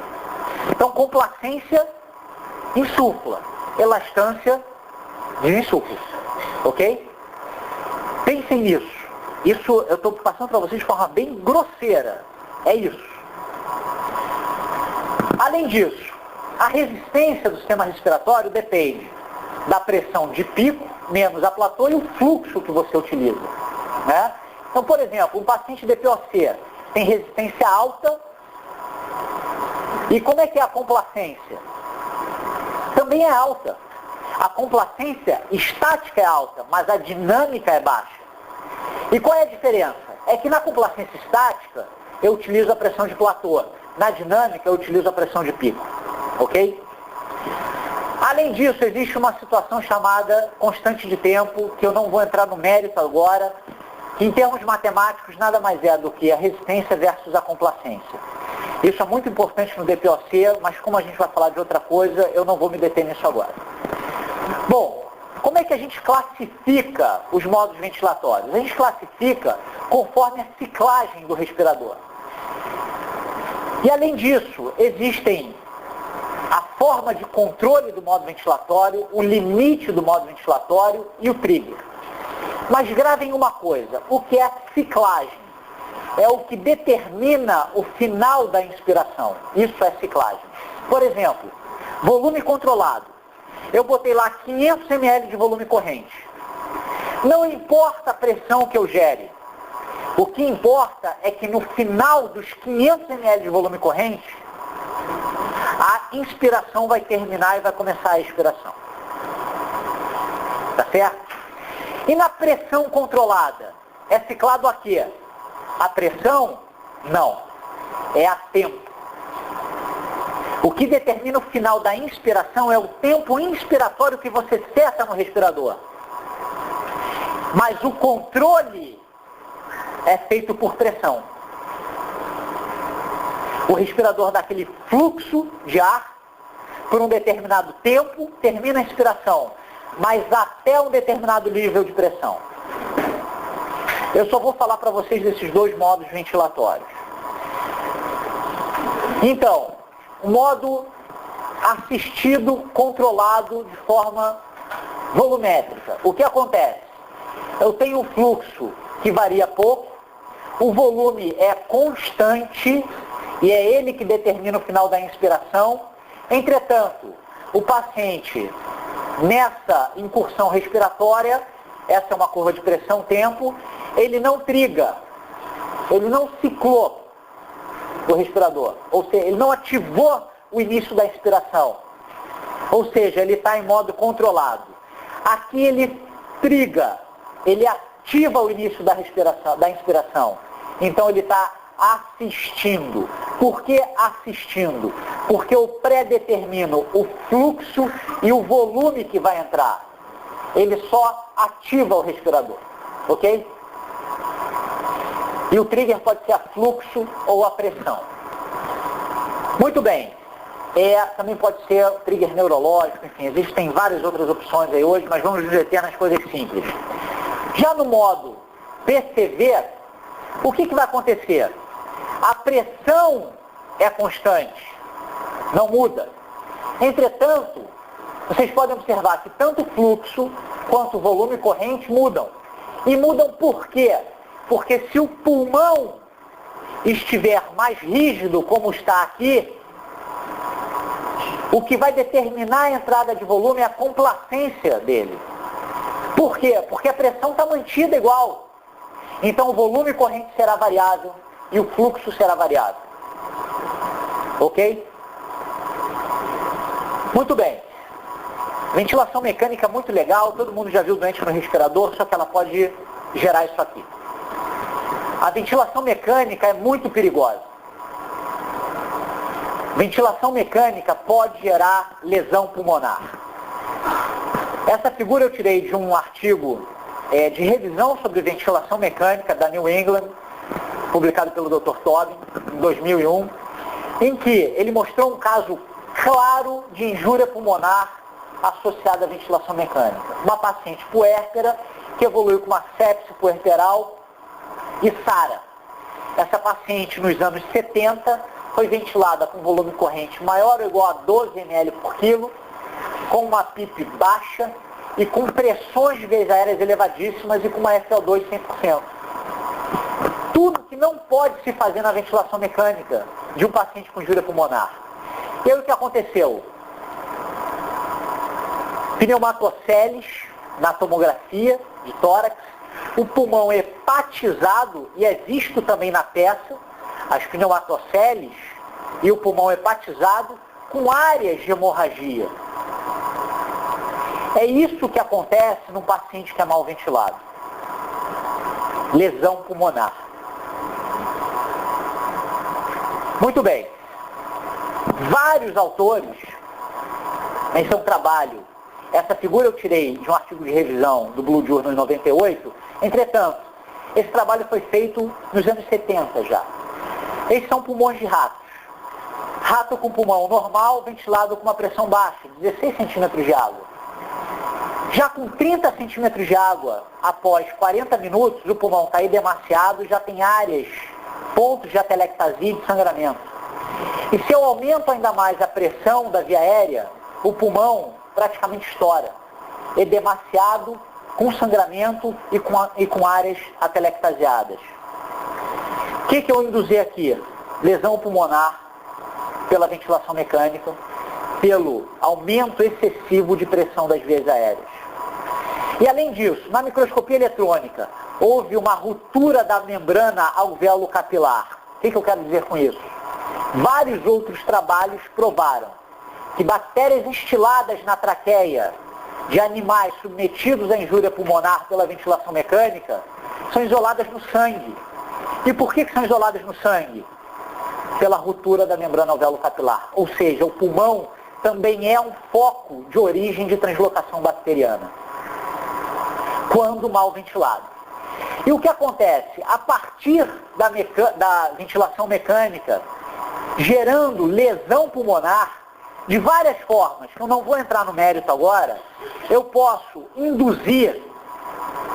Então, complacência insufla, elastância desinsufla. Ok? Pensem nisso. Isso eu estou passando para vocês de forma bem grosseira. É isso. Além disso, a resistência do sistema respiratório depende da pressão de pico, menos a platô, e o fluxo que você utiliza. Né? Então, por exemplo, um paciente de POC tem resistência alta. E como é que é a complacência? Também é alta. A complacência estática é alta, mas a dinâmica é baixa. E qual é a diferença? É que na complacência estática, eu utilizo a pressão de platô. Na dinâmica, eu utilizo a pressão de pico. Ok? Além disso, existe uma situação chamada constante de tempo, que eu não vou entrar no mérito agora, que em termos matemáticos nada mais é do que a resistência versus a complacência. Isso é muito importante no DPOC, mas como a gente vai falar de outra coisa, eu não vou me deter nisso agora. Bom, Como é que a gente classifica os modos ventilatórios? A gente classifica conforme a ciclagem do respirador. E além disso, existem a forma de controle do modo ventilatório, o limite do modo ventilatório e o trigger. Mas gravem uma coisa, o que é ciclagem? É o que determina o final da inspiração. Isso é ciclagem. Por exemplo, volume controlado. Eu botei lá 500 ml de volume corrente. Não importa a pressão que eu gere. O que importa é que no final dos 500 ml de volume corrente, a inspiração vai terminar e vai começar a expiração. Tá certo? E na pressão controlada? É ciclado a quê? A pressão? Não. É a tempo. O que determina o final da inspiração é o tempo inspiratório que você seta no respirador. Mas o controle é feito por pressão. O respirador dá aquele fluxo de ar por um determinado tempo, termina a inspiração, mas até um determinado nível de pressão. Eu só vou falar para vocês desses dois modos ventilatórios. Então, o modo assistido, controlado de forma volumétrica. O que acontece? Eu tenho um fluxo que varia pouco, o volume é constante e é ele que determina o final da inspiração. Entretanto, o paciente, nessa incursão respiratória, essa é uma curva de pressão-tempo, ele não triga, ele não ciclou o respirador, ou seja, ele não ativou o início da inspiração, ou seja, ele está em modo controlado. Aqui ele triga, ele ativa o início da inspiração, então ele está assistindo. Por que assistindo? Porque eu predetermino o fluxo e o volume que vai entrar. Ele só ativa o respirador, ok? E o trigger pode ser a fluxo ou a pressão. Muito bem. Também pode ser trigger neurológico, enfim, existem várias outras opções aí hoje, mas vamos nos deter nas coisas simples. Já no modo PCV, o que vai acontecer? A pressão é constante, não muda. Entretanto, vocês podem observar que tanto o fluxo quanto o volume corrente mudam. E mudam por quê? Porque se o pulmão estiver mais rígido, como está aqui, o que vai determinar a entrada de volume é a complacência dele. Por quê? Porque a pressão está mantida igual. Então o volume corrente será variável e o fluxo será variável. Ok? Muito bem. Ventilação mecânica muito legal, todo mundo já viu doente no respirador, só que ela pode gerar isso aqui. A ventilação mecânica é muito perigosa. Ventilação mecânica pode gerar lesão pulmonar. Essa figura eu tirei de um artigo de revisão sobre ventilação mecânica da New England, publicado pelo Dr. Tobin, em 2001, em que ele mostrou um caso claro de injúria pulmonar associada à ventilação mecânica. Uma paciente puérpera que evoluiu com uma sepse puerperal e SARA. Essa paciente, nos anos 70, foi ventilada com volume corrente maior ou igual a 12 ml por quilo, com uma PIP baixa e com pressões de veias aéreas elevadíssimas e com uma FO2 100%. Tudo que não pode se fazer na ventilação mecânica de um paciente com injúria pulmonar. E aí o que aconteceu? Pneumatoceles na tomografia de tórax, o pulmão hepatizado, e é visto também na peça, as pneumatoceles e o pulmão hepatizado com áreas de hemorragia. É isso que acontece num paciente que é mal ventilado. Lesão pulmonar. Muito bem. Vários autores, em seu trabalho, essa figura eu tirei de um artigo de revisão do Blue Journal em 98, entretanto, esse trabalho foi feito nos anos 70 já. Esses são pulmões de ratos. Rato com pulmão normal, ventilado com uma pressão baixa, 16 centímetros de água. Já com 30 centímetros de água, após 40 minutos, o pulmão está edemaciado, já tem áreas, pontos de atelectasia e de sangramento. E se eu aumento ainda mais a pressão da via aérea, o pulmão praticamente estoura, edemaciado, com sangramento e com áreas atelectasiadas. O que eu induzi aqui? Lesão pulmonar pela ventilação mecânica, pelo aumento excessivo de pressão das vias aéreas. E além disso, na microscopia eletrônica, houve uma ruptura da membrana alvéolo-capilar. O que eu quero dizer com isso? Vários outros trabalhos provaram que bactérias instiladas na traqueia de animais submetidos à injúria pulmonar pela ventilação mecânica são isoladas no sangue. E por que são isoladas no sangue? Pela ruptura da membrana alvéolo-capilar. Ou seja, o pulmão também é um foco de origem de translocação bacteriana, quando mal ventilado. E o que acontece? A partir da ventilação mecânica, gerando lesão pulmonar, de várias formas, que eu não vou entrar no mérito agora, eu posso induzir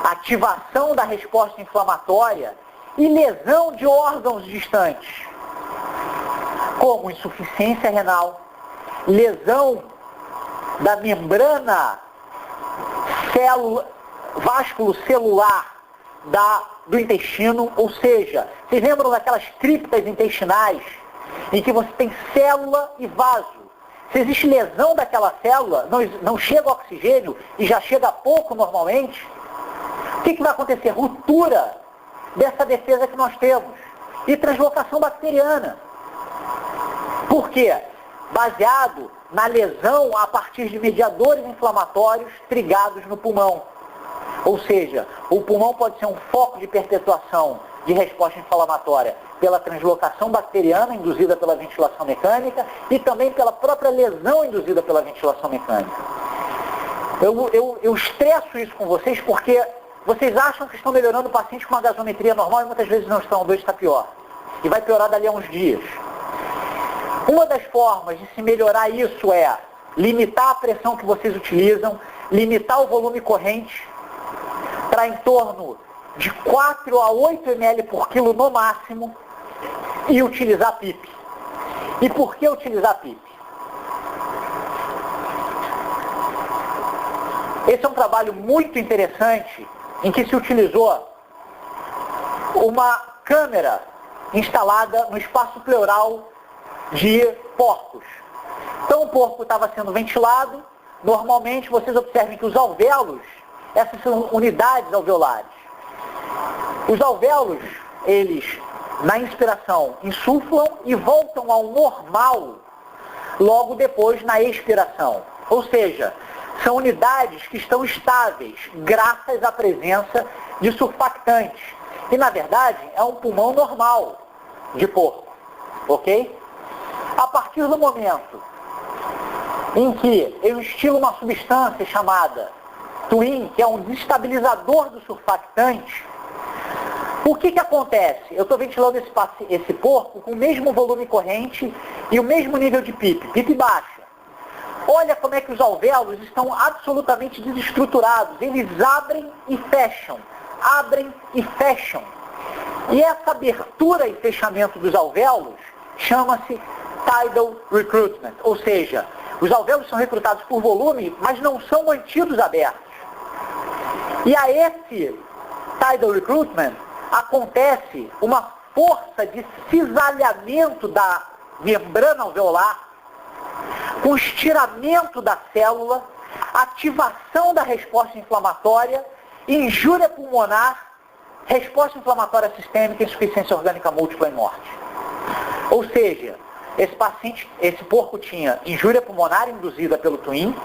ativação da resposta inflamatória e lesão de órgãos distantes, como insuficiência renal, lesão da membrana vasculocelular do intestino, ou seja, vocês lembram daquelas criptas intestinais em que você tem célula e vaso? Se existe lesão daquela célula, não chega oxigênio e já chega pouco normalmente, o que vai acontecer? Ruptura dessa defesa que nós temos e translocação bacteriana. Por quê? Baseado na lesão a partir de mediadores inflamatórios trigados no pulmão. Ou seja, o pulmão pode ser um foco de perpetuação de resposta inflamatória pela translocação bacteriana induzida pela ventilação mecânica e também pela própria lesão induzida pela ventilação mecânica. Eu estresso isso com vocês porque vocês acham que estão melhorando o paciente com uma gasometria normal e muitas vezes não estão, hoje está pior. E vai piorar dali a uns dias. Uma das formas de se melhorar isso é limitar a pressão que vocês utilizam, limitar o volume corrente para em torno de 4 a 8 ml por quilo no máximo e utilizar PIP. E por que utilizar PIP? Esse é um trabalho muito interessante em que se utilizou uma câmera instalada no espaço pleural de porcos. Então o porco estava sendo ventilado. Normalmente vocês observem que os alvéolos, essas são unidades alveolares. Os alvéolos, eles na inspiração insuflam e voltam ao normal logo depois na expiração. Ou seja, são unidades que estão estáveis graças à presença de surfactantes. E na verdade é um pulmão normal de porco. Ok? A partir do momento em que eu instilo uma substância chamada Twin, que é um desestabilizador do surfactante, o que acontece? Eu estou ventilando esse porco com o mesmo volume corrente e o mesmo nível de PIP, PIP baixa. Olha como é que os alvéolos estão absolutamente desestruturados. Eles abrem e fecham, abrem e fecham. E essa abertura e fechamento dos alvéolos chama-se tidal recruitment, ou seja, os alvéolos são recrutados por volume, mas não são mantidos abertos. E a esse tidal recruitment acontece uma força de cisalhamento da membrana alveolar, com estiramento da célula, ativação da resposta inflamatória, injúria pulmonar, resposta inflamatória sistêmica, insuficiência orgânica múltipla e morte. Ou seja, esse porco tinha injúria pulmonar induzida pelo Twin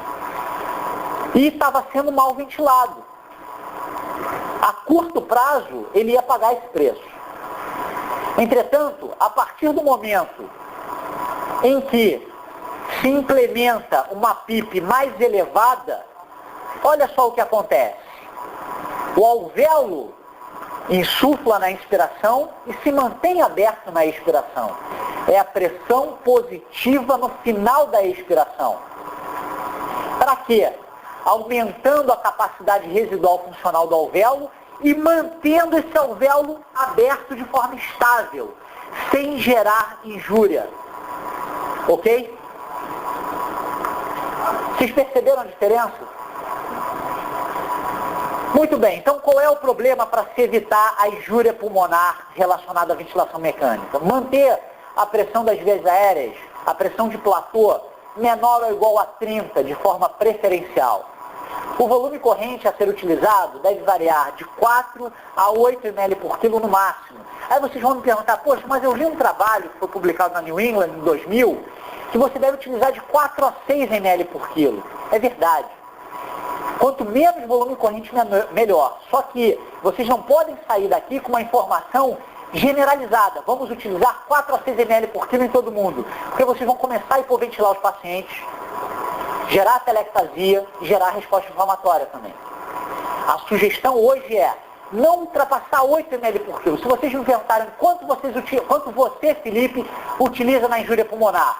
e estava sendo mal ventilado. A curto prazo, ele ia pagar esse preço. Entretanto, a partir do momento em que se implementa uma PIP mais elevada, olha só o que acontece. O alvéolo insufla na inspiração e se mantém aberto na expiração. É a pressão positiva no final da expiração. Para quê? aumentando a capacidade residual funcional do alvéolo e mantendo esse alvéolo aberto de forma estável, sem gerar injúria. Ok? Vocês perceberam a diferença? Muito bem, então qual é o problema para se evitar a injúria pulmonar relacionada à ventilação mecânica? Manter a pressão das vias aéreas, a pressão de platô, menor ou igual a 30 de forma preferencial. O volume corrente a ser utilizado deve variar de 4 a 8 ml por quilo no máximo. Aí vocês vão me perguntar, poxa, mas eu li um trabalho que foi publicado na New England em 2000, que você deve utilizar de 4 a 6 ml por quilo. É verdade. Quanto menos volume corrente, melhor. Só que vocês não podem sair daqui com uma informação generalizada. Vamos utilizar 4 a 6 ml por quilo em todo mundo. Porque vocês vão começar a hipoventilar os pacientes, gerar telectasia e gerar resposta inflamatória também. A sugestão hoje é não ultrapassar 8 ml por quilo. Se vocês me perguntarem quanto você, Felipe, utiliza na injúria pulmonar,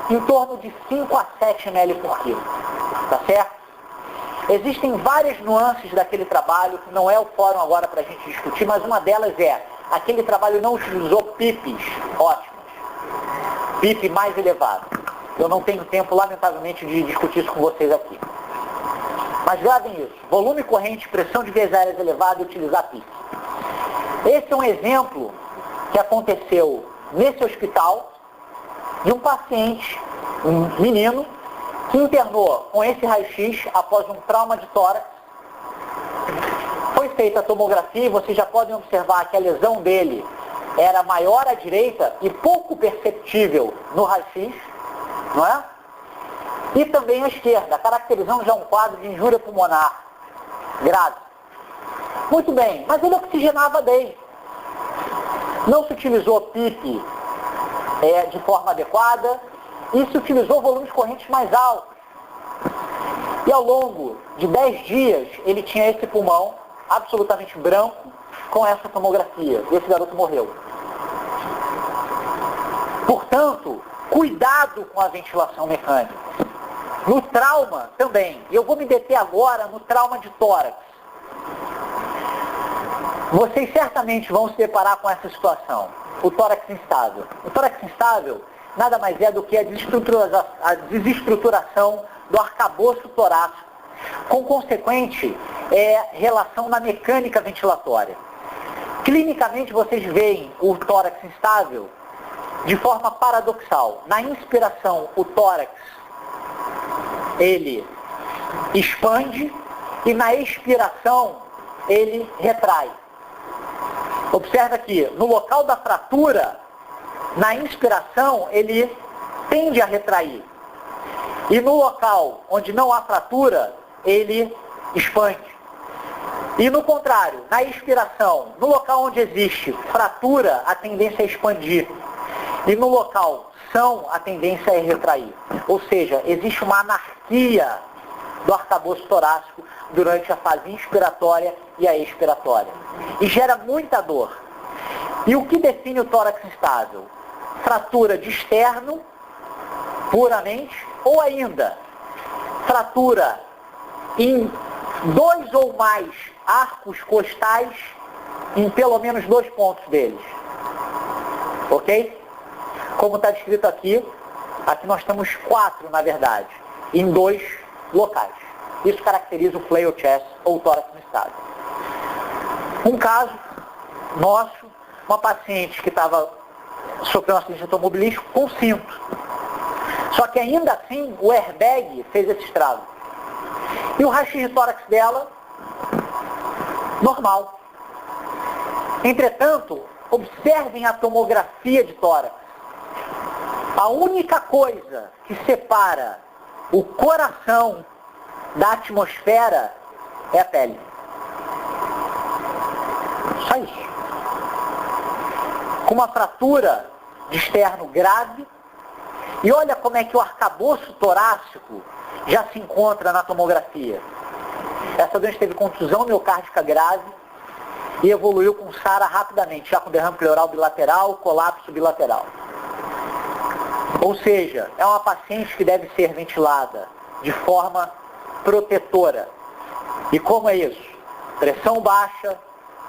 em torno de 5 a 7 ml por quilo. Tá certo? Existem várias nuances daquele trabalho, que não é o fórum agora para a gente discutir, mas uma delas é, aquele trabalho não utilizou PIPs ótimos, PIP mais elevado. Eu não tenho tempo, lamentavelmente, de discutir isso com vocês aqui. Mas gravem isso, volume corrente, pressão de vias aéreas elevada e utilizar PIP. Esse é um exemplo que aconteceu nesse hospital, de um paciente, um menino, que internou com esse raio-x após um trauma de tórax. Foi feita a tomografia e vocês já podem observar que a lesão dele era maior à direita e pouco perceptível no raio-x, não é? E também à esquerda, caracterizando já um quadro de injúria pulmonar grave. Muito bem, mas ele oxigenava bem. Não se utilizou PIP de forma adequada, e se utilizou volumes correntes mais altos. E ao longo de 10 dias, ele tinha esse pulmão absolutamente branco com essa tomografia. E esse garoto morreu. Portanto, cuidado com a ventilação mecânica. No trauma também. E eu vou me deter agora no trauma de tórax. Vocês certamente vão se deparar com essa situação. O tórax instável. O tórax instável nada mais é do que a desestruturação do arcabouço torácico, com consequente relação na mecânica ventilatória. Clinicamente, vocês veem o tórax instável de forma paradoxal. Na inspiração, o tórax, ele expande, e na expiração, ele retrai. Observe aqui, no local da fratura, na inspiração, ele tende a retrair. E no local onde não há fratura, ele expande. E no contrário, na expiração, no local onde existe fratura, a tendência é expandir. E no local são, a tendência é retrair. Ou seja, existe uma anarquia do arcabouço torácico durante a fase inspiratória e a expiratória. E gera muita dor. E o que define o tórax instável? Fratura de externo, puramente, ou ainda fratura em 2 ou mais arcos costais em pelo menos 2 pontos deles. Ok? Como está descrito aqui nós temos 4, na verdade, em 2 locais. Isso caracteriza o flail chest ou tórax instável. Um caso nosso, uma paciente que estava sofreu um acidente automobilístico com cinto. Só que ainda assim, o airbag fez esse estrago. E o raio-x de tórax dela, normal. Entretanto, observem a tomografia de tórax. A única coisa que separa o coração da atmosfera é a pele. Só isso. Com uma fratura de externo grave, e olha como é que o arcabouço torácico já se encontra na tomografia. Essa doença teve contusão miocárdica grave e evoluiu com SARA rapidamente, já com derrame pleural bilateral, colapso bilateral. Ou seja, é uma paciente que deve ser ventilada de forma protetora. E como é isso? Pressão baixa,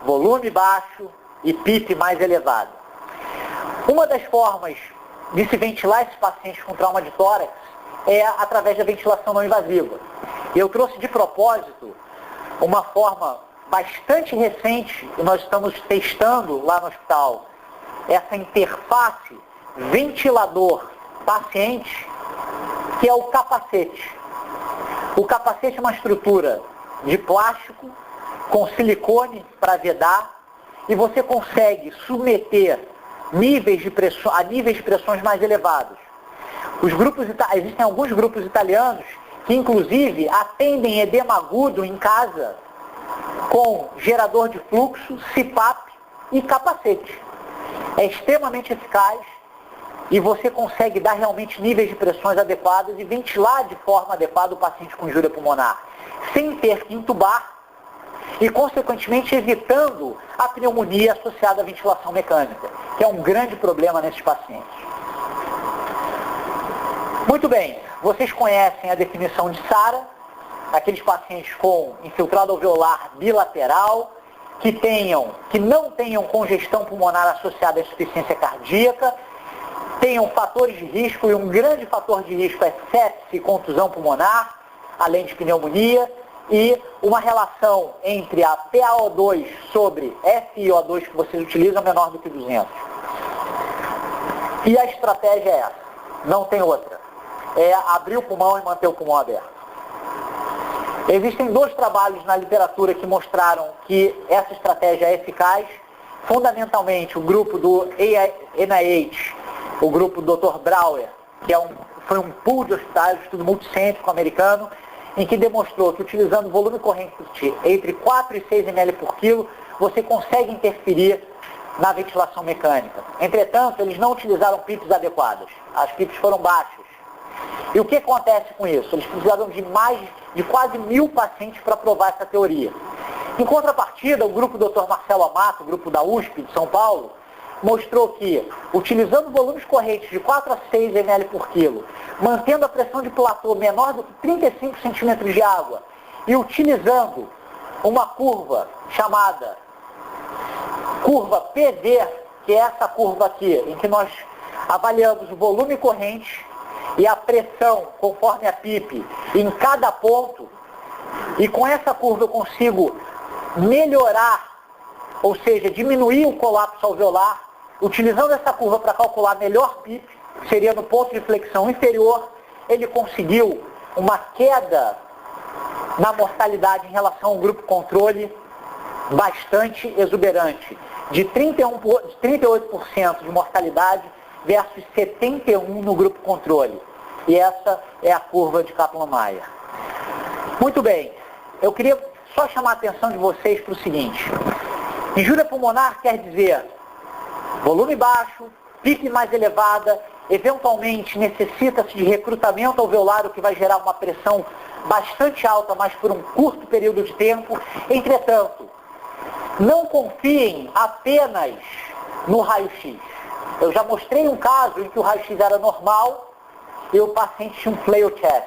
volume baixo e PIP mais elevado. Uma das formas de se ventilar esses pacientes com trauma de tórax é através da ventilação não invasiva. Eu trouxe de propósito uma forma bastante recente, e nós estamos testando lá no hospital, essa interface ventilador-paciente, que é o capacete. O capacete é uma estrutura de plástico com silicone para vedar, e você consegue submeter a níveis de pressões mais elevados. Existem alguns grupos italianos que inclusive atendem edema agudo em casa com gerador de fluxo, CPAP e capacete. É extremamente eficaz e você consegue dar realmente níveis de pressões adequadas e ventilar de forma adequada o paciente com injúria pulmonar, sem ter que intubar e, consequentemente, evitando a pneumonia associada à ventilação mecânica, que é um grande problema nesses pacientes. Muito bem, vocês conhecem a definição de SARA, aqueles pacientes com infiltrado alveolar bilateral, que não tenham congestão pulmonar associada à insuficiência cardíaca, tenham fatores de risco, e um grande fator de risco é sepse e contusão pulmonar, além de pneumonia, e uma relação entre a PaO2 sobre FiO2 que vocês utilizam menor do que 200. E a estratégia é essa, não tem outra. É abrir o pulmão e manter o pulmão aberto. Existem 2 trabalhos na literatura que mostraram que essa estratégia é eficaz. Fundamentalmente, o grupo do NIH, o grupo do Dr. Brauer, que foi um pool de hospitais, um estudo multicêntrico americano, em que demonstrou que utilizando volume corrente entre 4 e 6 ml por quilo, você consegue interferir na ventilação mecânica. Entretanto, eles não utilizaram PIPs adequadas. As PIPs foram baixas. E o que acontece com isso? Eles precisaram de quase 1000 pacientes para provar essa teoria. Em contrapartida, o grupo do Dr. Marcelo Amato, o grupo da USP de São Paulo, mostrou que, utilizando volumes correntes de 4 a 6 ml por quilo, mantendo a pressão de platô menor do que 35 centímetros de água e utilizando uma curva chamada curva PV, que é essa curva aqui, em que nós avaliamos o volume corrente e a pressão conforme a PIP em cada ponto, e com essa curva eu consigo melhorar, ou seja, diminuir o colapso alveolar, utilizando essa curva para calcular melhor PIP, que seria no ponto de flexão inferior, ele conseguiu uma queda na mortalidade em relação ao grupo controle bastante exuberante, de 38% de mortalidade versus 71% no grupo controle. E essa é a curva de Kaplan-Meier. Muito bem, eu queria só chamar a atenção de vocês para o seguinte: injúria pulmonar quer dizer volume baixo, PIP mais elevada, eventualmente necessita-se de recrutamento alveolar, o que vai gerar uma pressão bastante alta, mas por um curto período de tempo. Entretanto, não confiem apenas no raio-x. Eu já mostrei um caso em que o raio-x era normal e o paciente tinha um flail chest.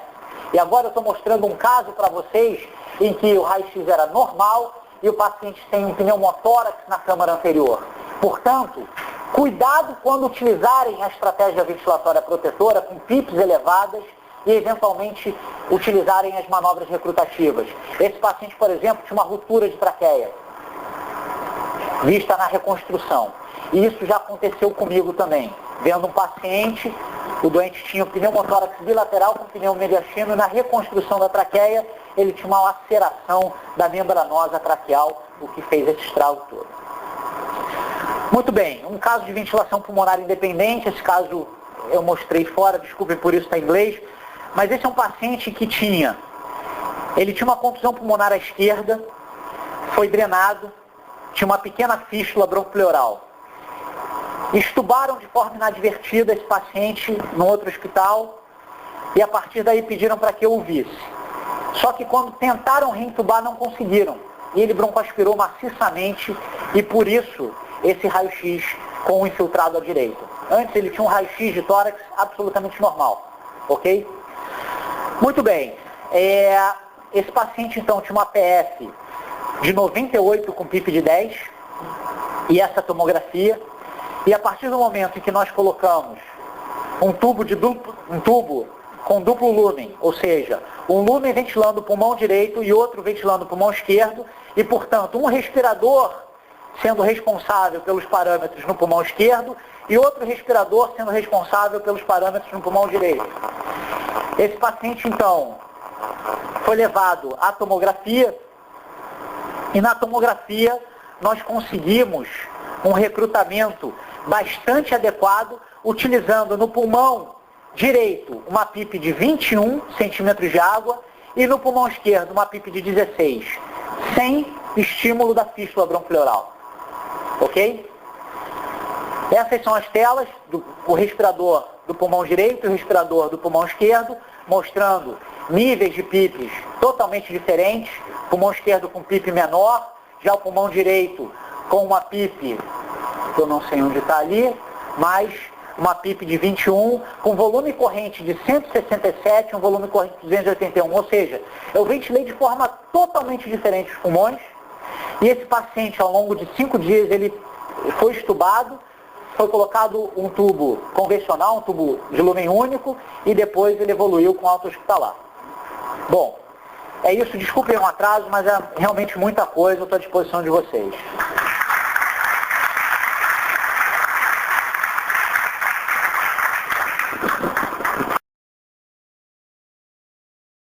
E agora eu estou mostrando um caso para vocês em que o raio-x era normal e o paciente tem um pneumotórax na câmara anterior. Portanto, cuidado quando utilizarem a estratégia ventilatória protetora com PIPs elevadas e eventualmente utilizarem as manobras recrutativas. Esse paciente, por exemplo, tinha uma ruptura de traqueia, vista na reconstrução. E isso já aconteceu comigo também. Vendo um paciente, o doente tinha um pneumotórax bilateral com pneumomediastino, e na reconstrução da traqueia, ele tinha uma laceração da membranosa traqueal, o que fez esse estrago todo. Muito bem, um caso de ventilação pulmonar independente, esse caso eu mostrei fora, desculpem por isso, está em inglês, mas esse é um paciente que ele tinha uma contusão pulmonar à esquerda, foi drenado, tinha uma pequena fístula broncopleural. Estubaram de forma inadvertida esse paciente no outro hospital e a partir daí pediram para que eu o visse. Só que quando tentaram reintubar não conseguiram. E ele broncoaspirou maciçamente e por isso esse raio-x com o infiltrado à direita. Antes ele tinha um raio-x de tórax absolutamente normal. Ok? Muito bem. esse paciente então tinha uma PF de 98 com PIP de 10, e essa tomografia, e a partir do momento em que nós colocamos um tubo com duplo lúmen, ou seja, um lúmen ventilando o pulmão direito e outro ventilando o pulmão esquerdo, e portanto um respirador sendo responsável pelos parâmetros no pulmão esquerdo e outro respirador sendo responsável pelos parâmetros no pulmão direito. Esse paciente então foi levado à tomografia, e na tomografia nós conseguimos um recrutamento bastante adequado, utilizando no pulmão direito uma PIP de 21 centímetros de água e no pulmão esquerdo uma PIP de 16, sem estímulo da fístula bronquiopleural. Ok? Essas são as telas, o respirador do pulmão direito e o respirador do pulmão esquerdo, mostrando níveis de PIPs totalmente diferentes. Pulmão esquerdo com PIP menor, já o pulmão direito com uma PIP, que eu não sei onde está ali, mas uma PIP de 21, com volume corrente de 167 e um volume corrente de 281. Ou seja, eu ventilei de forma totalmente diferente os pulmões, e esse paciente, ao longo de 5 dias, ele foi estubado, foi colocado um tubo convencional, um tubo de lumen único, e depois ele evoluiu com alta hospitalar. Bom, é isso, desculpem o atraso, mas é realmente muita coisa, eu estou à disposição de vocês.